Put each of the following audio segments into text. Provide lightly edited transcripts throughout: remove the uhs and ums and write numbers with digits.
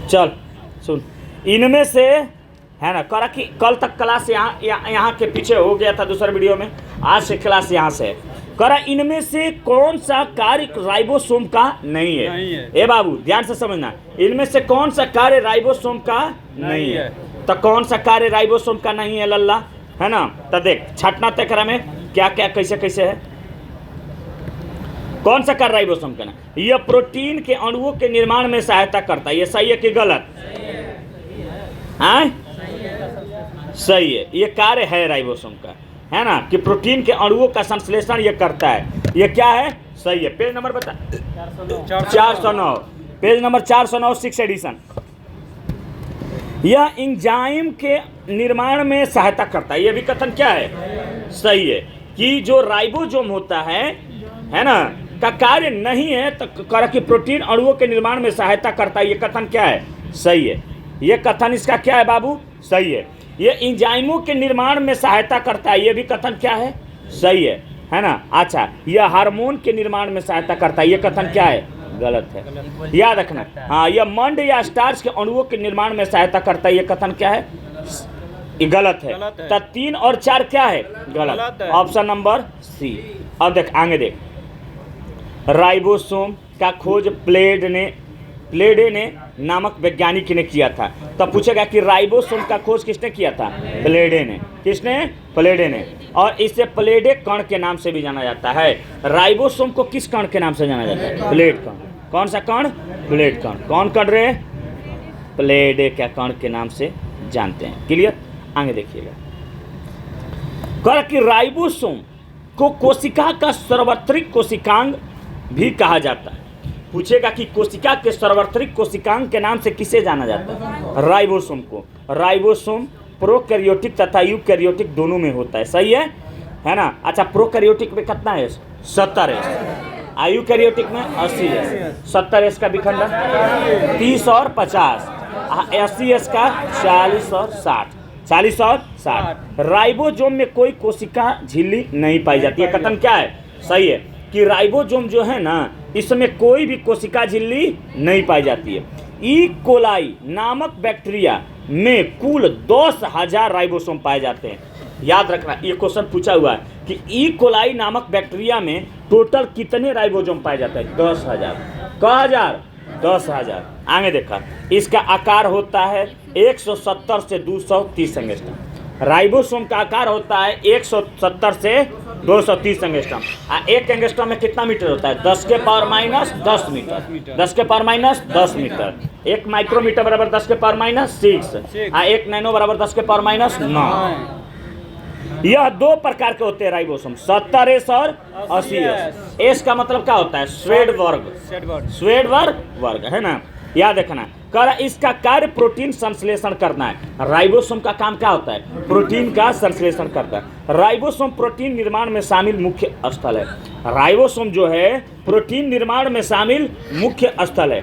चल सुन, इनमें से है ना, करा कि कल तक क्लास यहाँ के पीछे हो गया था दूसरे वीडियो में, आज से क्लास यहाँ से है। करा इनमें से कौन सा कार्य राइबोसोम का नहीं है? ए बाबू ध्यान से समझना, इनमें से कौन सा कार्य राइबोसोम का नहीं है? तो कौन सा कार्य राइबोसोम का नहीं है लल्ला, है ना? तो देख छटना तकरा में क्या क्या कैसे कैसे है, कौन सा कार्य राइबोसोम का ना? यह प्रोटीन के अणुओं के निर्माण में सहायता करता है। ये सही है कि गलत? सही है, ये कार्य है राइबोसोम का, है ना, कि प्रोटीन के अणुओं का संश्लेषण ये करता है। ये क्या है? सही है। पेज नंबर बता, 409, पेज नंबर 409, 6 एडिशन। यह एंजाइम के निर्माण में सहायता करता है। यह भी कथन क्या है? सही है, कि जो राइबोसोम होता है ना, का कार्य नहीं है तो करा कि प्रोटीन अणुओं के निर्माण में सहायता करता है। ये कथन क्या है? सही है। ये कथन इसका क्या है बाबू? सही है। ये एंजाइमों के निर्माण में सहायता करता है। ये भी कथन क्या है? सही है ना? अच्छा, यह हार्मोन के निर्माण में सहायता करता है। ये कथन क्या है? गलत है, याद रखना। हाँ, यह मंड या स्टार्च के अणुओं के निर्माण में सहायता करता है। ये कथन क्या है? ये गलत है। तो 3 और 4 क्या है? गलत। Option number C. अब देख आगे देख, राइबोसोम का खोज प्लेडे ने नामक वैज्ञानिक ने किया था। तब पूछेगा कि राइबोसोम का खोज किसने किया था? प्लेडे ने। किसने? प्लेडे ने। और इसे प्लेडे कण के नाम से भी जाना जाता है। राइबोसोम को किस कण के नाम से जाना जाता है? प्लेड कण। कौन सा कण? प्लेड कण। कौन कण रे? प्लेडे के कण के नाम से जानते हैं। क्लियर? आगे देखिएगा, कह कि राइबोसोम को कोशिका का सर्वत्रिक कोशिकांग भी कहा जाता है। पूछेगा कि कोशिका के सर्वत्रिक कोशिकांग के नाम से किसे जाना जाता है? राइबोसोम को। राइबोसोम प्रोकैरियोटिक तथा यूकैरियोटिक दोनों में होता है। सही है ना? अच्छा, प्रोकैरियोटिक में कितना है? 70 है। यूकैरियोटिक में 80 है। 70 एस का विखंडन 30 और 50, 80 एस का 40 और 60, 40 और 60। राइबोसोम में कोई कोशिका झिल्ली नहीं पाई जाती है। कथन क्या है? सही है, कि राइबोसोम जो है ना, इसमें कोई भी कोशिका झिल्ली नहीं पाई जाती है। ई कोलाई नामक बैक्टीरिया में कुल 10,000 राइबोसोम पाए जाते हैं। याद रखना, ये क्वेश्चन पूछा हुआ है कि ई कोलाई नामक बैक्टीरिया में टोटल कितने राइबोसोम पाए जाते हैं? 10,000। कहा हजार? 10,000। आगे देखा, इसका आकार होता है 170 से 230 एंगस्ट्रम। राइबोसोम का आकार होता है 170 से 230 एंगस्ट्रम। एक एंगस्ट्रम में कितना मीटर होता है? 10 के पावर माइनस 10 मीटर। 10 के पावर माइनस 10 मीटर। 1 माइक्रोमीटर बराबर 10 के पावर माइनस 6। 1 नैनो बराबर 10 के पावर माइनस 9। यह 2 प्रकार के होते हैं राइबोसोम, 70 एस और 80 एस। एस का मतलब क्या होता है? स्वेड वर्ग, है ना? याद रखना। कर इसका कार्य प्रोटीन संश्लेषण करना है। राइबोसोम का काम क्या होता है? प्रोटीन का संश्लेषण करता है। राइबोसोम प्रोटीन निर्माण में शामिल मुख्य स्थल है। राइबोसोम जो है प्रोटीन निर्माण में शामिल मुख्य स्थल है।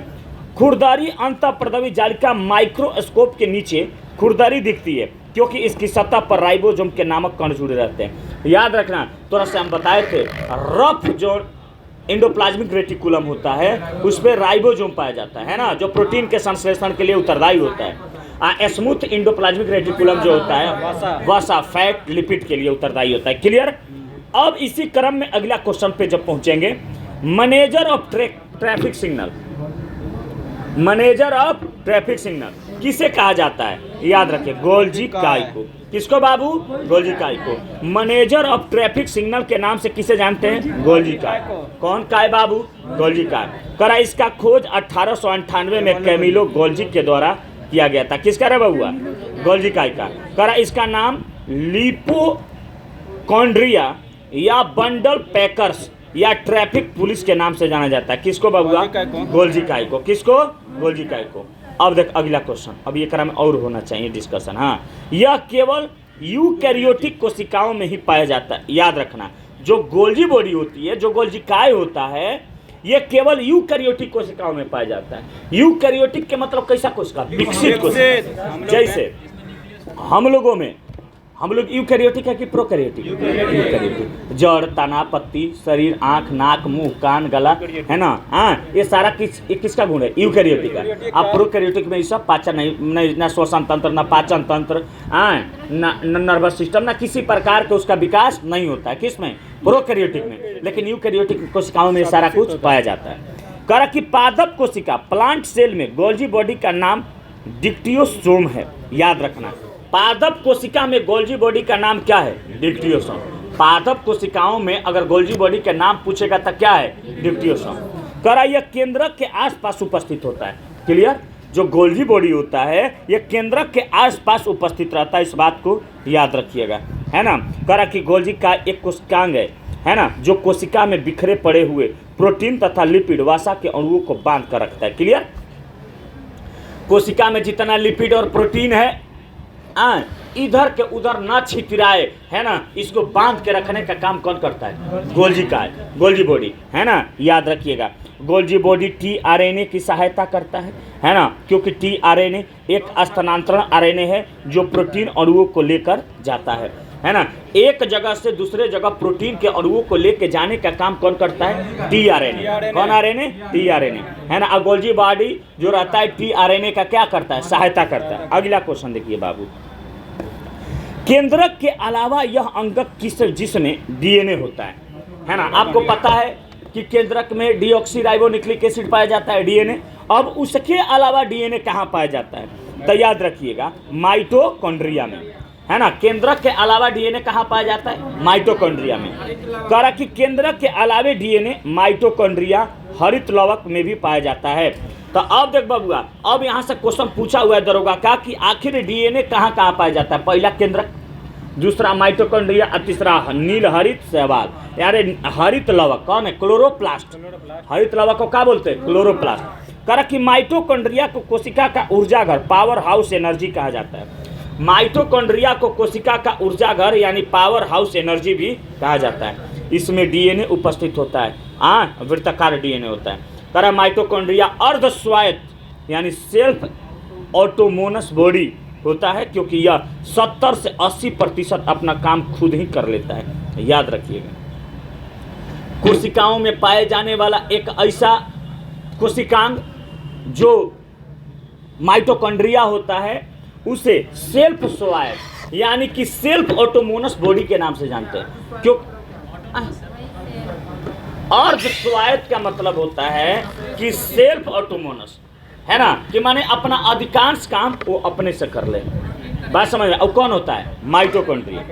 खुरदरी अंतःप्रदवी जालिका माइक्रोस्कोप के नीचे खुरदरी दिखती है, क्योंकि इसकी सतह पर राइबोसोम के नामक कण जुड़े रहते हैं। याद रखना, थोड़ा सा हम बताए थे, रफ जो एंडोप्लाज्मिक रेटिकुलम होता है उस पर राइबोसोम पाया जाता है ना, जो प्रोटीन के संश्लेषण के लिए उत्तरदायी होता है। स्मूथ एंडोप्लाज्मिक रेटिकुलम जो होता है वसा फैट लिपिड के लिए उत्तरदायी होता है। क्लियर? अब इसी क्रम में अगला क्वेश्चन पे जब पहुंचेंगे, manager of traffic signal. Manager of traffic signal किसे कहा जाता है? याद रखिए, गोल्जी काय को। किसको बाबू? गोल्जी काय को। मैनेजर ऑफ ट्रैफिक सिग्नल के नाम से किसे जानते हैं? गोल्जी काय। कौन काय बाबू? गोल्जी काय। करा इसका खोज 1898 में कैमिलो गोल्जी के द्वारा किया गया था। किसका रे बउआ? गोल्जी काय का। करा इसका नाम लिपोकॉन्ड्रिया या बंडल पैकर्स या ट्रैफिक पुलिस के नाम से जाना जाता है। किसको बबुआ? गोल्जी काय को। किसको? गोल्जी काय को। अब देख अगला क्वेश्चन, अब ये क्रम और होना चाहिए डिस्कशन। हाँ, यह केवल यूकैरियोटिक कोशिकाओं में ही पाया जाता है। याद रखना, जो गोल्जी बॉडी होती है, जो गोल्जी काय होता है, ये केवल यूकैरियोटिक कोशिकाओं में पाया जाता है। यूकैरियोटिक के मतलब कैसा कोशिका? विकसित कोशिका। जैसे हम लोगों में हम लोग यूकैरियोटिक है कि प्रोकैरियोटिक? यूकैरियोटिक। जड़, तना, पत्ती, शरीर, आँख, नाक, मुंह, कान, गला, है ना, हाँ, ये सारा किसका गुण है? यूकैरियोटिक का। अब प्रोकैरियोटिक में ये सब पाचन नहीं, ना श्वसन तंत्र, ना पाचन तंत्र, ना नर्वस सिस्टम, ना किसी प्रकार के उसका विकास नहीं होता है। किसमें? प्रोकैरियोटिक में। लेकिन यूकैरियोटिक कोशिकाओं में सारा कुछ पाया जाता है। कह कि पादप कोशिका प्लांट सेल में गोल्जी बॉडी का नाम डिक्टियोसोम है। याद रखना, पादप कोशिका में गोल्जी बॉडी का नाम क्या है? डिक्टियोसोम। पादप कोशिकाओं में अगर गोल्जी बॉडी का नाम पूछेगा तो क्या है? डिक्टियोसोम। कह रहा यह केंद्रक के आसपास उपस्थित होता है। क्लियर? जो गोल्जी बॉडी होता है यह केंद्रक के आसपास उपस्थित रहता है, इस बात को याद रखिएगा, है ना। कह रहा कि गोल्जी का एक कोशिकांग है ना, जो कोशिका में बिखरे पड़े हुए प्रोटीन तथा लिपिड वसा के अणुओं को बांध कर रखता है। क्लियर? कोशिका में जितना लिपिड और प्रोटीन है इधर के उधर ना छितराए, है ना, इसको बांध के रखने का काम कौन करता है? गोल्जी का है, गोल्जी बॉडी, है ना। याद रखिएगा, गोल्जी बॉडी टीआरएनए की सहायता करता है ना, क्योंकि टीआरएनए एक स्थानांतरण आरएनए है जो प्रोटीन अणुओं को लेकर जाता है ना। एक जगह से दूसरे जगह प्रोटीन के अणुओं को लेकर जाने का काम कौन करता है? टीआरएनए। कौन आरएनए? टीआरएनए, है ना। गोल्जी बॉडी जो रहता है टीआरएनए का क्या करता है? सहायता करता है। अगला क्वेश्चन देखिए बाबू, केंद्रक के अलावा यह अंगक जिसमें डीएनए होता है ना। आपको पता है कि केंद्रक में डीऑक्सीराइबोन्यूक्लिक एसिड पाया जाता है, डीएनए। अब उसके अलावा डीएनए कहाँ पाया जाता है? तो याद रखिएगा, माइटोकॉन्ड्रिया में, है ना। केंद्रक के अलावा डीएनए कहाँ पाया जाता है? माइटोकॉन्ड्रिया में। कह रहा कि केंद्रक के अलावे डीएनए माइटोकॉन्ड्रिया हरित लवक में भी पाया जाता है। तो अब देख बाबूआ, अब यहाँ से क्वेश्चन पूछा हुआ है दरोगा का कि आखिर डीएनए कहाँ कहाँ पाया जाता है? पहला केंद्रक, दूसरा माइटोकॉन्ड्रिया और तीसरा नील हरित शैवाल, यारे हरित लवक कौन है? क्लोरोप्लास्ट। हरित लवक को क्या बोलते हैं? क्लोरोप्लास्ट। कह कि माइटोकॉन्ड्रिया को कोशिका का ऊर्जा घर, पावर हाउस एनर्जी कहा जाता है। माइटोकॉन्ड्रिया को कोशिका का ऊर्जा घर यानी पावर हाउस एनर्जी भी कहा जाता है। इसमें डीएनए उपस्थित होता है, वृत्ताकार डीएनए होता है। कह रहा माइटोकॉन्ड्रिया अर्ध स्वायत्त यानी सेल्फ ऑटोनोमस बॉडी होता है, क्योंकि यह 70 से 80% अपना काम खुद ही कर लेता है। याद रखिएगा, कोशिकाओं में पाए जाने वाला एक ऐसा कोशिकांग जो माइटोकॉन्ड्रिया होता है उसे सेल्फ स्वायत्त यानी कि सेल्फ ऑटोनोमस बॉडी के नाम से जानते हैं। क्यों? अर्ध स्वायत्त का मतलब होता है कि सेल्फ ऑटोनोमस, है ना, कि माने अपना अधिकांश काम वो अपने से कर ले। बात समझ में? और कौन होता है? माइटोकॉन्ड्रिया।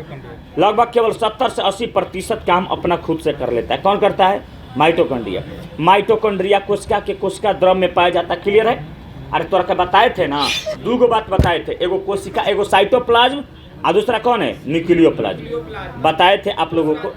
लगभग केवल 70 से 80% काम अपना खुद से कर लेता है। कौन करता है? माइटोकॉन्ड्रिया। माइटोकॉन्ड्रिया कोशिका के कोशिका द्रव में पाया जाता है। क्लियर है? अरे तोरा के बताए थे ना, दो बात बताए थे, एगो कोशिका, एगो साइटोप्लाज्म और दूसरा कौन है? न्यूक्लियोप्लाज्म। बताए थे आप लोगों को,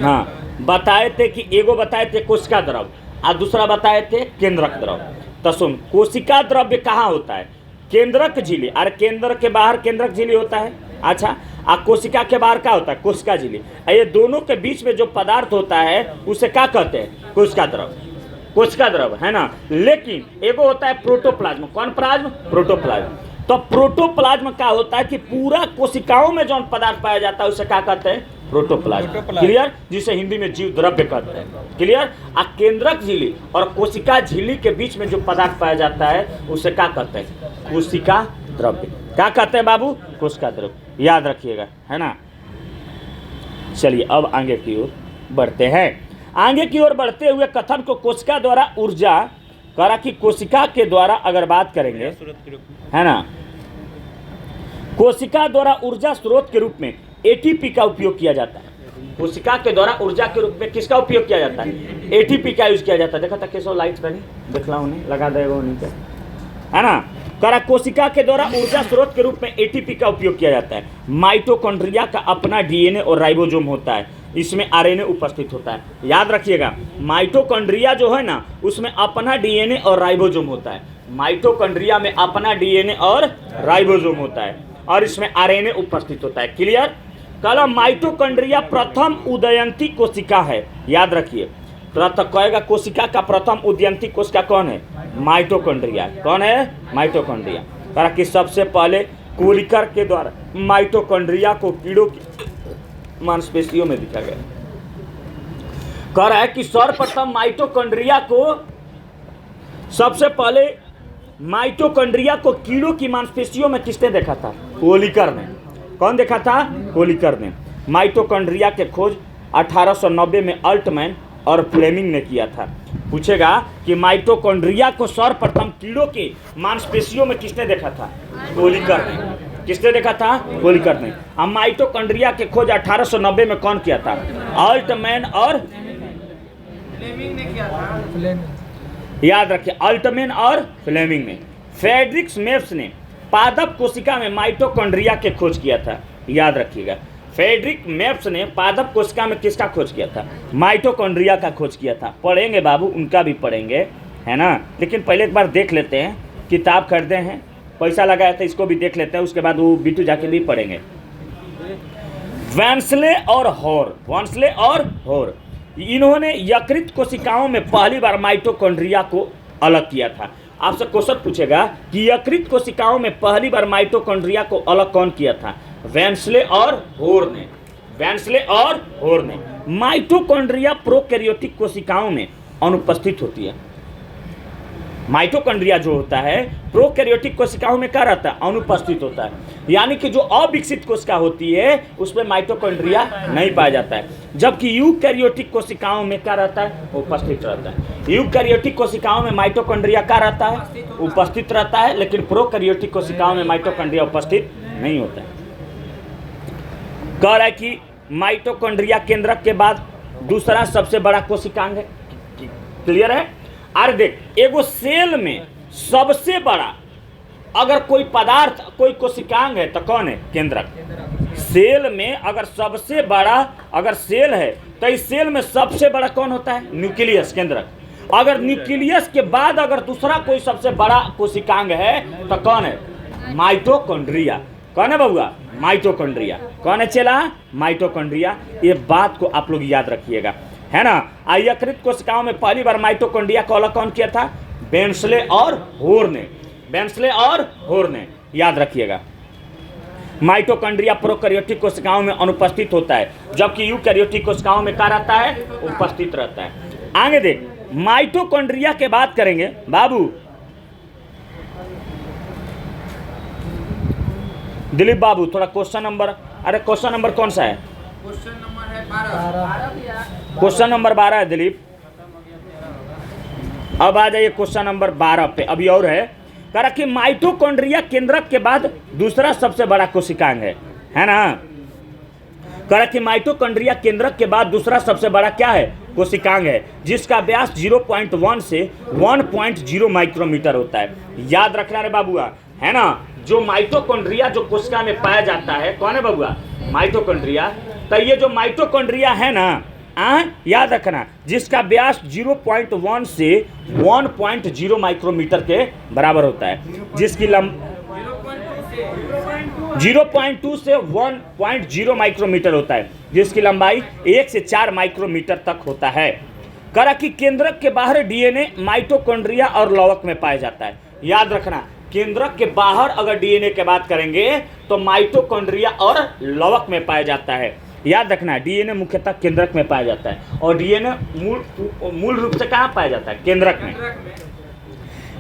हाँ बताए थे कि एगो बताए थे कोशिका द्रव और दूसरा बताए थे केंद्रक द्रव। तो सुन, कोशिका द्रव्य कहाँ होता है? केंद्रक झिल्ली। अरे केंद्र के बाहर केंद्रक झिल्ली होता है, अच्छा, और कोशिका के बाहर क्या होता है? कोशिका झिल्ली। ये दोनों के बीच में जो पदार्थ होता है उसे क्या कहते हैं? कोशिका द्रव। कोशिका द्रव, है ना। लेकिन एगो होता है प्रोटोप्लाज्म। कौन प्लाज्म? प्रोटोप्लाज्म। तो प्रोटोप्लाज्म क्या होता है कि पूरा कोशिकाओं में जो पदार्थ पाया जाता है उसे क्या कहते हैं? प्रोटोप्लाज्म। क्लियर? जिसे हिंदी में जीव द्रव्य कहते हैं। क्लियर? आ केंद्रक झिल्ली और कोशिका झिल्ली के बीच में जो पदार्थ पाया जाता है उसे क्या कहते हैं? कोशिका द्रव्य। क्या कहते हैं बाबू? कोशिका द्रव्य। याद रखिएगा, है ना। चलिए अब आगे की ओर बढ़ते हैं। आगे की ओर बढ़ते हुए कथन को कोशिका द्वारा ऊर्जा, करा कि कोशिका के द्वारा अगर बात करेंगे, है ना, कोशिका द्वारा ऊर्जा स्रोत के रूप में एटीपी का उपयोग किया जाता है। कोशिका के द्वारा ऊर्जा के रूप में किसका उपयोग किया जाता है? एटीपी का यूज किया जाता है। देखा था कैसे लाइट बनी, देखला उन्हें लगा देगा उन्हीं पे, है ना। करा कोशिका के द्वारा ऊर्जा स्रोत के रूप में एटीपी का उपयोग किया जाता है। माइटोकॉन्ड्रिया का अपना डीएनए और राइबोसोम होता है, इसमें आरएनए उपस्थित होता है। याद रखिएगा, माइटोकॉन्ड्रिया जो है ना उसमें अपना डीएनए और राइबोसोम होता है। माइटोकॉन्ड्रिया में अपना डीएनए और राइबोसोम होता है और इसमें आरएनए उपस्थित होता है। क्लियर? कल माइटोकॉन्ड्रिया प्रथम उदयंती कोशिका है। याद रखिए, कहेगा कोशिका का प्रथम उदयंती कोशिका कौन है? माइटोकॉन्ड्रिया। कौन है? माइटोकॉन्ड्रिया। कहा कि सबसे पहले कोलिकर के द्वारा माइटोकॉन्ड्रिया को कीड़ों की मांसपेशियों में दिखा गया। कह रहा है कि सर्वप्रथम माइटोकॉन्ड्रिया को सबसे पहले माइटोकॉन्ड्रिया को कीड़ों की मांसपेशियों में किसने देखा था? कोलिकर ने। कौन देखा था? कोलिकर ने। माइटोकॉन्ड्रिया के खोज 1890 में अल्टमैन और फ्लेमिंग ने किया था। पूछेगा कि माइटोकॉन्ड्रिया को सर्वप्रथम कीड़ों की मांसपेशियों में किसने देखा था? कोलिकर ने। किसने देखा था? कोलिकर ने। अब माइटोकॉन्ड्रिया के खोज 1890 में कौन किया था? अल्टमैन और फ्लेमिंग ने किया था। याद रखिए, अल्टमैन और फ्लेमिंग ने। फ्रेडरिक मेप्स ने पादप कोशिका में माइटोकॉन्ड्रिया के खोज किया था। याद रखिएगा, फ्रेडरिक मेप्स ने पादप कोशिका में किसका खोज किया था? माइटोकॉन्ड्रिया का खोज किया था। पढ़ेंगे बाबू, उनका भी पढ़ेंगे, है ना। लेकिन पहले एक बार देख लेते हैं, किताब खरीदे हैं, पैसा लगाया था, इसको भी देख लेते हैं, उसके बाद वो बिटू जाके भी पढ़ेंगे। वेंसले और होर, वेंसले और होर, इन्होंने यकृत कोशिकाओं में पहली बार माइटोकॉन्ड्रिया को अलग किया था। आपसे क्वेश्चन पूछेगा कि यकृत कोशिकाओं में पहली बार माइटोकॉन्ड्रिया को अलग कौन किया था? वेंसले और होर ने। वेंसले और होर ने। माइटोकॉन्ड्रिया प्रोकैरियोटिक कोशिकाओं में अनुपस्थित होती है। माइटोकॉन्ड्रिया जो होता है प्रोकैरियोटिक कोशिकाओं में क्या रहता है? अनुपस्थित होता है। यानी कि जो अविकसित कोशिका होती है उसमें माइटोकॉन्ड्रिया नहीं पाया जाता है, जबकि यूकैरियोटिक कोशिकाओं में क्या रहता है? उपस्थित रहता है। यूकैरियोटिक कोशिकाओं में माइटोकॉन्ड्रिया क्या रहता है? उपस्थित रहता है, लेकिन प्रोकैरियोटिक कोशिकाओं में माइटोकॉन्ड्रिया उपस्थित नहीं होता है। कह रहा है कि माइटोकॉन्ड्रिया केंद्रक के बाद दूसरा सबसे बड़ा कोशिकांग है। क्लियर है? अरे देख, एगो सेल में सबसे बड़ा अगर कोई पदार्थ, कोई कोशिकांग है तो कौन है? केंद्रक। सेल में अगर सबसे बड़ा अगर सेल है तो इस सेल में सबसे बड़ा कौन होता है? न्यूक्लियस, केंद्रक। अगर न्यूक्लियस के बाद अगर दूसरा कोई सबसे बड़ा कोशिकांग है तो कौन है? माइटोकॉन्ड्रिया। कौन है बउआ? माइटोकॉन्ड्रिया। कौन है चेला? माइटोकॉन्ड्रिया। ये बात को आप लोग याद रखिएगा, है ना। यकृत कोशिकाओं में पहली बार माइटोकॉन्ड्रिया को अलग कौन किया था? वेंसले और होर ने। वेंसले और होर ने, याद रखिएगा। माइटोकॉन्ड्रिया प्रोकैरियोटिक कोशिकाओं में अनुपस्थित होता है, जबकि यूकैरियोटिक कोशिकाओं में क्या रहता है? उपस्थित रहता है। आगे देख, माइटोकॉन्ड्रिया के बात करेंगे बाबू। दिलीप बाबू थोड़ा क्वेश्चन नंबर, अरे क्वेश्चन नंबर कौन सा है? क्वेश्चन नंबर है 12। क्वेश्चन नंबर 12 है दिलीप। अब आ जाइए क्वेश्चन नंबर 12 पे। अभी और है, कह रहा कि माइटोकॉन्ड्रिया केंद्रक के बाद दूसरा सबसे बड़ा कोशिकांग है ना। कह रहा कि माइटोकॉन्ड्रिया केंद्रक के बाद दूसरा सबसे बड़ा क्या है? कोशिकांग है, जिसका व्यास 0.1 से 1.0 माइक्रोमीटर होता है। याद रखना रे बाबुआ, है ना। जो माइटोकॉन्ड्रिया जो कोशिका में पाया जाता है, कौन है बबुआ? माइटोकॉन्ड्रिया। तो ये जो माइटोकॉन्ड्रिया है ना, याद रखना, जिसका व्यास 0.1 से 1.0 माइक्रोमीटर के बराबर होता है, जिसकी 0.2 से 1.0 माइक्रोमीटर होता है, जिसकी लंबाई 1 से 4 माइक्रोमीटर तक होता है। करा कि केंद्रक के बाहर डीएनए माइटोकॉन्ड्रिया और लवक में पाया जाता है। याद रखना, केंद्रक के बाहर अगर डीएनए की बात करेंगे तो माइटोकॉन्ड्रिया और लवक में पाया जाता है। याद रखना, डीएनए मुख्यतः केंद्रक में पाया जाता है, और डीएनए मूल रूप से कहाँ पाया जाता है? केंद्रक में।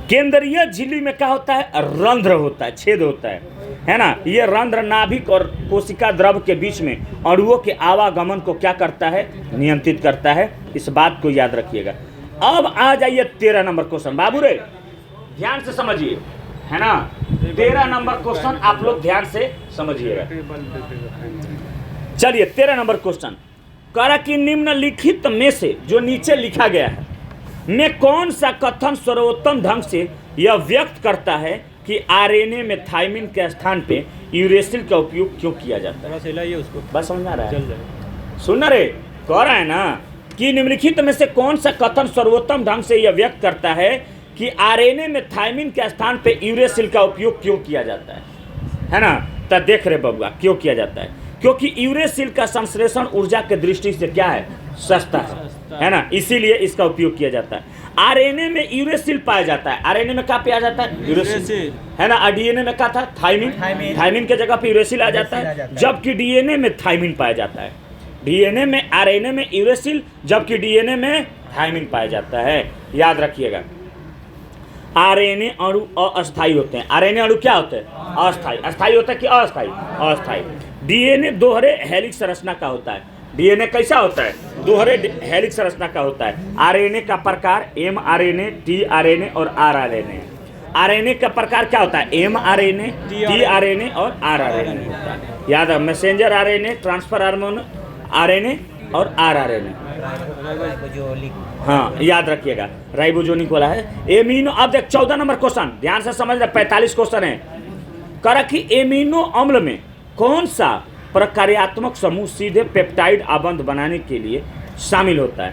केंद्रीय झिल्ली में क्या होता है? रंध्र होता है, छेद होता है ना। ये रंध्र नाभिक और कोशिका द्रव के बीच में अणुओं के आवागमन को क्या करता है? नियंत्रित करता है। इस बात को याद रखिएगा। अब आ जाइए 13 नंबर क्वेश्चन। बाबू रे ध्यान से समझिए, है ना। 13 नंबर क्वेश्चन आप लोग ध्यान से समझिएगा। चलिए 13 नंबर क्वेश्चन, करा कि निम्नलिखित में से जो नीचे लिखा गया है में कौन सा कथन सर्वोत्तम ढंग से यह व्यक्त करता है कि आरएनए में थायमिन के स्थान पे यूरेसिल का उपयोग क्यों किया जाता है? उसको बस समझ आ रहा है? सुन रे, कह रहा है ना कि निम्नलिखित में से कौन सा कथन सर्वोत्तम ढंग से यह व्यक्त करता है कि आरएनए में थायमिन के स्थान पे यूरेसिल का उपयोग क्यों किया जाता है ना। तो देख रहे बबुआ, क्यों किया जाता है? क्योंकि यूरेसिल का संश्लेषण ऊर्जा के दृष्टि से क्या है? सस्ता है ना, इसीलिए इसका उपयोग किया जाता है। आरएनए में यूरेसिल पाया जाता है। आरएनए में क्या पाया जाता है? यूरेसिल, है ना। डीएनए में क्या था? थायमिन। थायमिन के जगह पे यूरेसिल आ जाता है, जबकि डीएनए में थायमिन पाया जाता है। डीएनए में, आरएनए में यूरेसिल, जबकि डीएनए में थायमिन पाया जाता है। याद रखिएगा। आरएनए अणु अस्थायी होते हैं। आरएनए अणु क्या होते हैं? अस्थायी। अस्थायी होता है कि अस्थायी? अस्थायी। डीएनए दोहरे हेलिक्स संरचना का होता है। डीएनए कैसा होता है? दोहरे हेलिक्स संरचना का होता है। आरएनए का प्रकार mRNA, tRNA और rRNA। आरएनए का प्रकार क्या होता है? mRNA, tRNA और rRNA होता है। याद है, मैसेंजर आरएनए, ट्रांसफर आरएनए और rRNA। हाँ, याद रखिएगा, राइबोजोनिक वाला है। एमिनो, अब देख 14 नंबर क्वेश्चन ध्यान से समझ रहे, 45 क्वेश्चन है। करा कि एमिनो अम्ल में कौन सा प्रकार्यात्मक समूह सीधे पेप्टाइड आबंध बनाने के लिए शामिल होता है?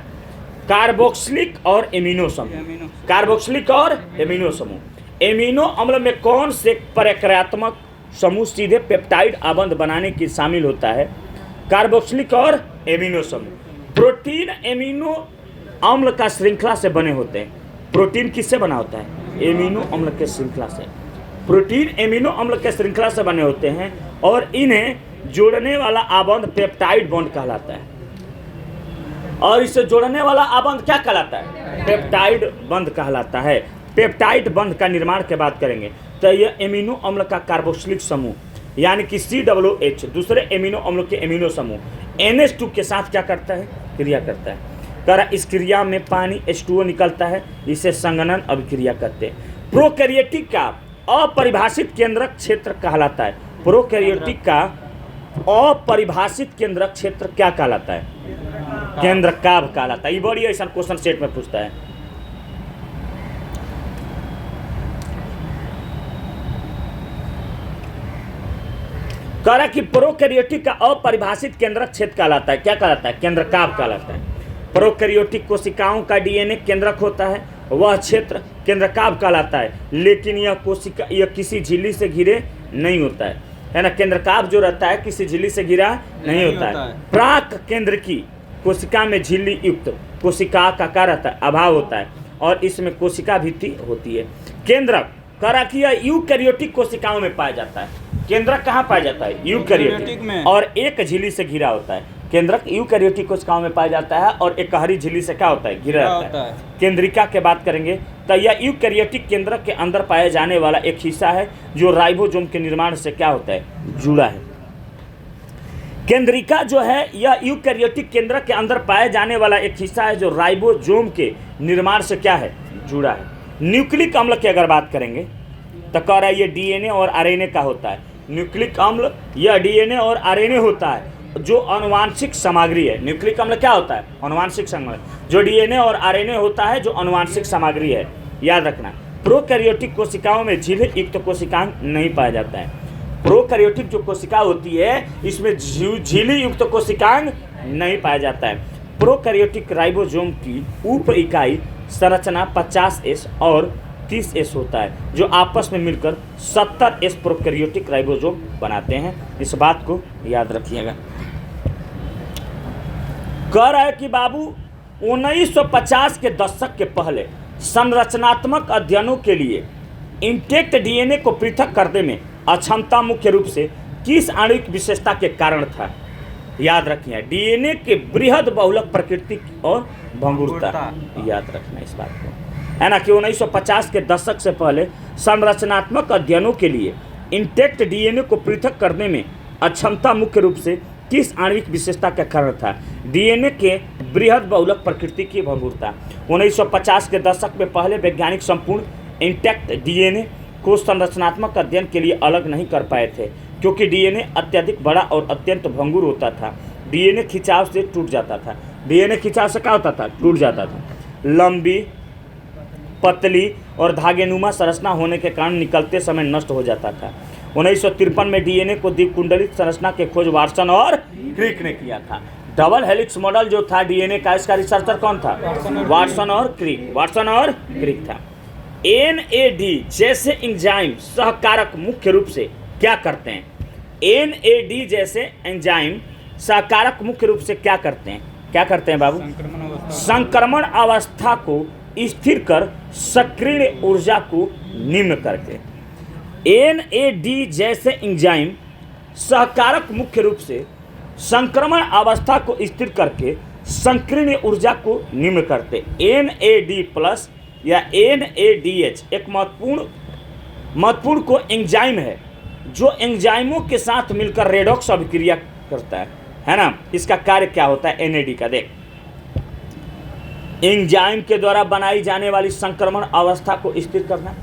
कार्बोक्सिलिक और एमिनो समूह। कार्बोक्सिलिक और एमिनो समूह। एमिनो अम्ल में कौन से प्रकार्यात्मक समूह सीधे पेप्टाइड आबंध बनाने के शामिल होता है? कार्बोक्सिलिक और एमिनो समूह। प्रोटीन एमिनो अम्ल का श्रृंखला से बने होते हैं। प्रोटीन किससे बना होता है? एमिनो अम्ल के श्रृंखला से। प्रोटीन एमिनो अम्ल के श्रृंखला से बने होते हैं और इन्हें जोड़ने वाला आबंध पेप्टाइड बॉन्ड कहलाता है। और इसे जोड़ने वाला आबंध क्या कहलाता है? पेप्टाइड बंध कहलाता है। पेप्टाइड बंध का निर्माण के बात करेंगे तो यह एमिनो अम्ल का कार्बोक्सिलिक समूह यानी कि COOH दूसरे एमिनो अम्ल के एमिनो समूह NH2 के साथ क्या करता है? क्रिया करता है। करा इस क्रिया में पानी H2O निकलता है, इसे संघनन अभिक्रिया कहते हैं। प्रोकैरियोटिक का अपरिभाषित केंद्रक क्षेत्र कहलाता है। प्रोकैरियोटिक का अपरिभाषित केंद्रक क्षेत्र क्या कहलाता है? केंद्र काभ कहलाता है। ये बड़ी ऐसा क्वेश्चन सेट में पूछता है। कह रहा कि प्रोकैरियोटिक का अपरिभाषित केंद्रक क्षेत्र कहलाता है। क्या कहलाता है? केंद्र काभ कहलाता है। प्रोकैरियोटिक कोशिकाओं का डीएनए केंद्रक होता है, वह क्षेत्र केंद्रकाभ कहलाता है। लेकिन यह किसी झिल्ली से घिरे नहीं होता है ना। केंद्रकाभ जो रहता है किसी झिल्ली से घिरा नहीं होता है। प्राक केंद्र की कोशिका में झिल्ली युक्त कोशिका का क्या रहता है? अभाव होता है और इसमें कोशिका भित्ति होती है। केंद्रक करा कि यह यूकैरियोटिक कोशिकाओं में पाया जाता है। केंद्रक कहाँ पाया जाता है? यूकैरियोटिक में, और एक झिल्ली से घिरा होता है। केंद्रक यूकैरियोटिक कोशिकाओं में पाया जाता है और एक हरी झिल्ली से क्या होता है? घिरा होता है। केंद्रिका के बात करेंगे तो यह यूकैरियोटिक केंद्रक के अंदर पाया जाने वाला एक हिस्सा है जो राइबोसोम के निर्माण से क्या होता है? जुड़ा है। केंद्रिका जो है यह यूकैरियोटिक केंद्रक के अंदर पाया जाने वाला एक हिस्सा है जो राइबोसोम के निर्माण से क्या है? जुड़ा है। न्यूक्लिक अम्ल की अगर बात करेंगे तो कह रहा है ये डीएनए और आरएनए का होता है। न्यूक्लिक अम्ल यह डीएनए और आरएनए होता है जो अनुवांशिक सामग्री है। न्यूक्लिक अम्ल क्या होता है? अनुवांशिक सामग्री। जो डीएनए और आरएनए होता है जो अनुवांशिक सामग्री है। याद रखना, प्रोकैरियोटिक कोशिकाओं में झिल्ली युक्त कोशिकांग नहीं पाया जाता है। प्रोकैरियोटिक जो कोशिका होती है इसमें झिल्ली युक्त कोशिकांग नहीं पाया जाता है। प्रोकैरियोटिक राइबोसोम की उप इकाई संरचना 50S और 30S होता है जो आपस में मिलकर 70S प्रोकैरियोटिक राइबोसोम बनाते हैं। इस बात को याद रखिएगा। कह रहा है कि बाबू 1950 के दशक के पहले संरचनात्मक अध्ययनों के लिए इंटेक्ट डीएनए को पृथक करने में अक्षमता मुख्य रूप से किस आणविक विशेषता के कारण था? याद रखिए, डीएनए के बृहद बहुलक प्रकृति और भंगुरता। याद रखना इस बात को, है ना, कि 1950 के दशक से पहले संरचनात्मक अध्ययनों के लिए इंटेक्ट डीएनए को पृथक करने में अक्षमता मुख्य रूप से किस आणविक विशेषता का कारण था? डीएनए के बृहद बहुलक प्रकृति की भंगुरता। 1950 के दशक में पहले वैज्ञानिक संपूर्ण इंटेक्ट डीएनए को संरचनात्मक अध्ययन के लिए अलग नहीं कर पाए थे क्योंकि डीएनए अत्यधिक बड़ा और अत्यंत भंगुर होता था। डीएनए खिंचाव से टूट जाता था। डीएनए खिंचाव से क्या होता था? टूट जाता था। लंबी, पतली और धागेनुमा संरचना होने के कारण निकलते समय नष्ट हो जाता था। 1953 में डीएनए को द्विकुंडलित संरचना के खोज वाटसन और क्रिक ने किया था। डबल हेलिक्स मॉडल जो था डीएनए का, इसका रिसर्चर कौन था? वाटसन और क्रिक। वाटसन और क्रिक था। एनएडी जैसे एंजाइम सहकारक मुख्य रूप से क्या करते हैं? एनएडी जैसे एंजाइम सहकारक मुख्य रूप से क्या करते हैं? क्या करते हैं बाबू? संक्रमण अवस्था को स्थिर कर सक्रिय ऊर्जा को निम्न करके। NAD जैसे एंजाइम सहकारक मुख्य रूप से संक्रमण अवस्था को स्थिर करके संकीर्ण ऊर्जा को निम्न करते। NAD+ या NADH एक महत्वपूर्ण को एंजाइम है जो एंजाइमों के साथ मिलकर रेडॉक्स अभिक्रिया करता है ना। इसका कार्य क्या होता है NAD का, देख। एंजाइम के द्वारा बनाई जाने वाली संक्रमण अवस्था को स्थिर करना,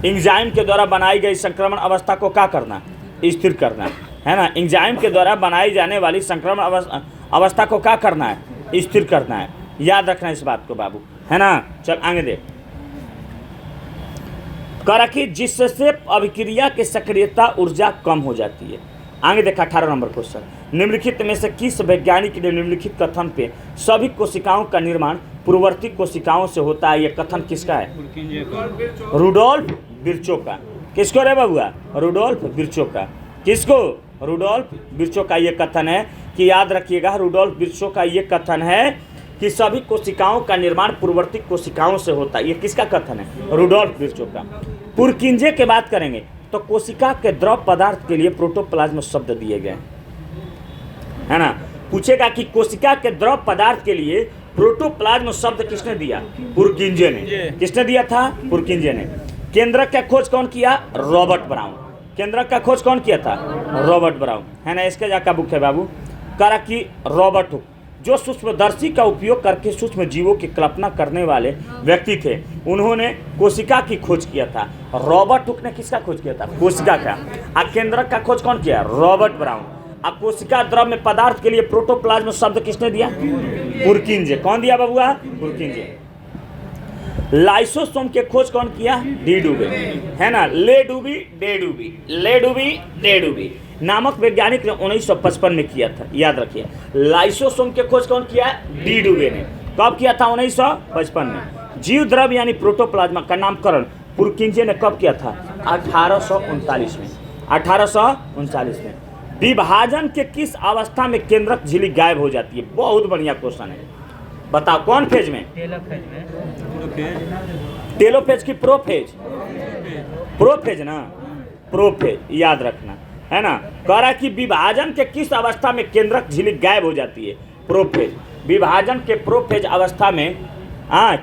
एंजाइम के द्वारा बनाई गई संक्रमण अवस्था को क्या करना, स्थिर करना, है ना। एंजाइम के द्वारा बनाई जाने वाली संक्रमण अवस्था को क्या करना है, स्थिर करना है। याद रखना इस बात को बाबू, है ना। चल आगे देख। करकी जिससे अभिक्रिया की सक्रियता ऊर्जा कम हो जाती है। आगे देखा 18 नंबर क्वेश्चन। निम्नलिखित में से किस वैज्ञानिक ने निम्नलिखित कथन पे सभी कोशिकाओं का निर्माण पूर्ववर्ती कोशिकाओं से होता है, यह कथन किसका है? रुडोल्फ विर्चो का। किसको रे बबुआ? रुडोल्फ विर्चो का। किसको? रुडोल्फ विर्चो का ये कथन है कि याद रखिएगा, रुडोल्फ विर्चो का ये कथन है कि सभी कोशिकाओं का निर्माण पूर्ववर्ती कोशिकाओं से होता है। ये किसका कथन है? रुडोल्फ विर्चो का। पुरकिंजे की बात करेंगे तो कोशिका के द्रव पदार्थ के लिए प्रोटोप्लाज्म शब्द दिए गए, है ना। पूछेगा कि कोशिका के द्रव पदार्थ के लिए प्रोटोप्लाज्म शब्द किसने दिया? पुरकिंजे ने। किसने दिया था? पुरकिंजे ने। केंद्रक का खोज कौन किया? Robert brown. केंद्रक का खोज कौन किया था? रॉबर्ट ब्राउन, है ना। इसका जाका बुक है बाबू। करा कि रॉबर्ट हुक जो सूक्ष्मदर्शी का उपयोग करके सूक्ष्म जीवों की कल्पना करने वाले व्यक्ति थे, उन्होंने कोशिका की खोज किया था। रॉबर्ट हुक ने किसका खोज किया था? कोशिका का। और केंद्रक का खोज कौन किया? Robert brown. अब कोशिका द्रव में पदार्थ के लिए प्रोटोप्लाज्म शब्द किसने दिया? पुरकिंजे। कौन दिया बबुआ? पुरकिंजे। लाइसोसोम के खोज कौन किया? डी डुबे, है ना। ले डुबी नामक वैज्ञानिक ने 1955 में किया था। याद रखिए, लाइसोसोम के खोज कौन किया? डी डुबे ने। कब किया था? 1955 में। जीव द्रव यानी प्रोटोप्लाज्मा का नामकरण पुरकिंजे ने कब किया था? 1839 में। 1839 में। विभाजन के किस अवस्था में केंद्रक झिल्ली गायब हो जाती है? बहुत बढ़िया क्वेश्चन है, बताओ कौन फेज में? टेलोफेज की प्रोफेज? प्रोफेज ना, प्रोफेज, याद रखना, है ना। कह रहा कि विभाजन के किस अवस्था में केंद्रक झिल्ली गायब हो जाती है? प्रोफेज। विभाजन के प्रोफेज अवस्था में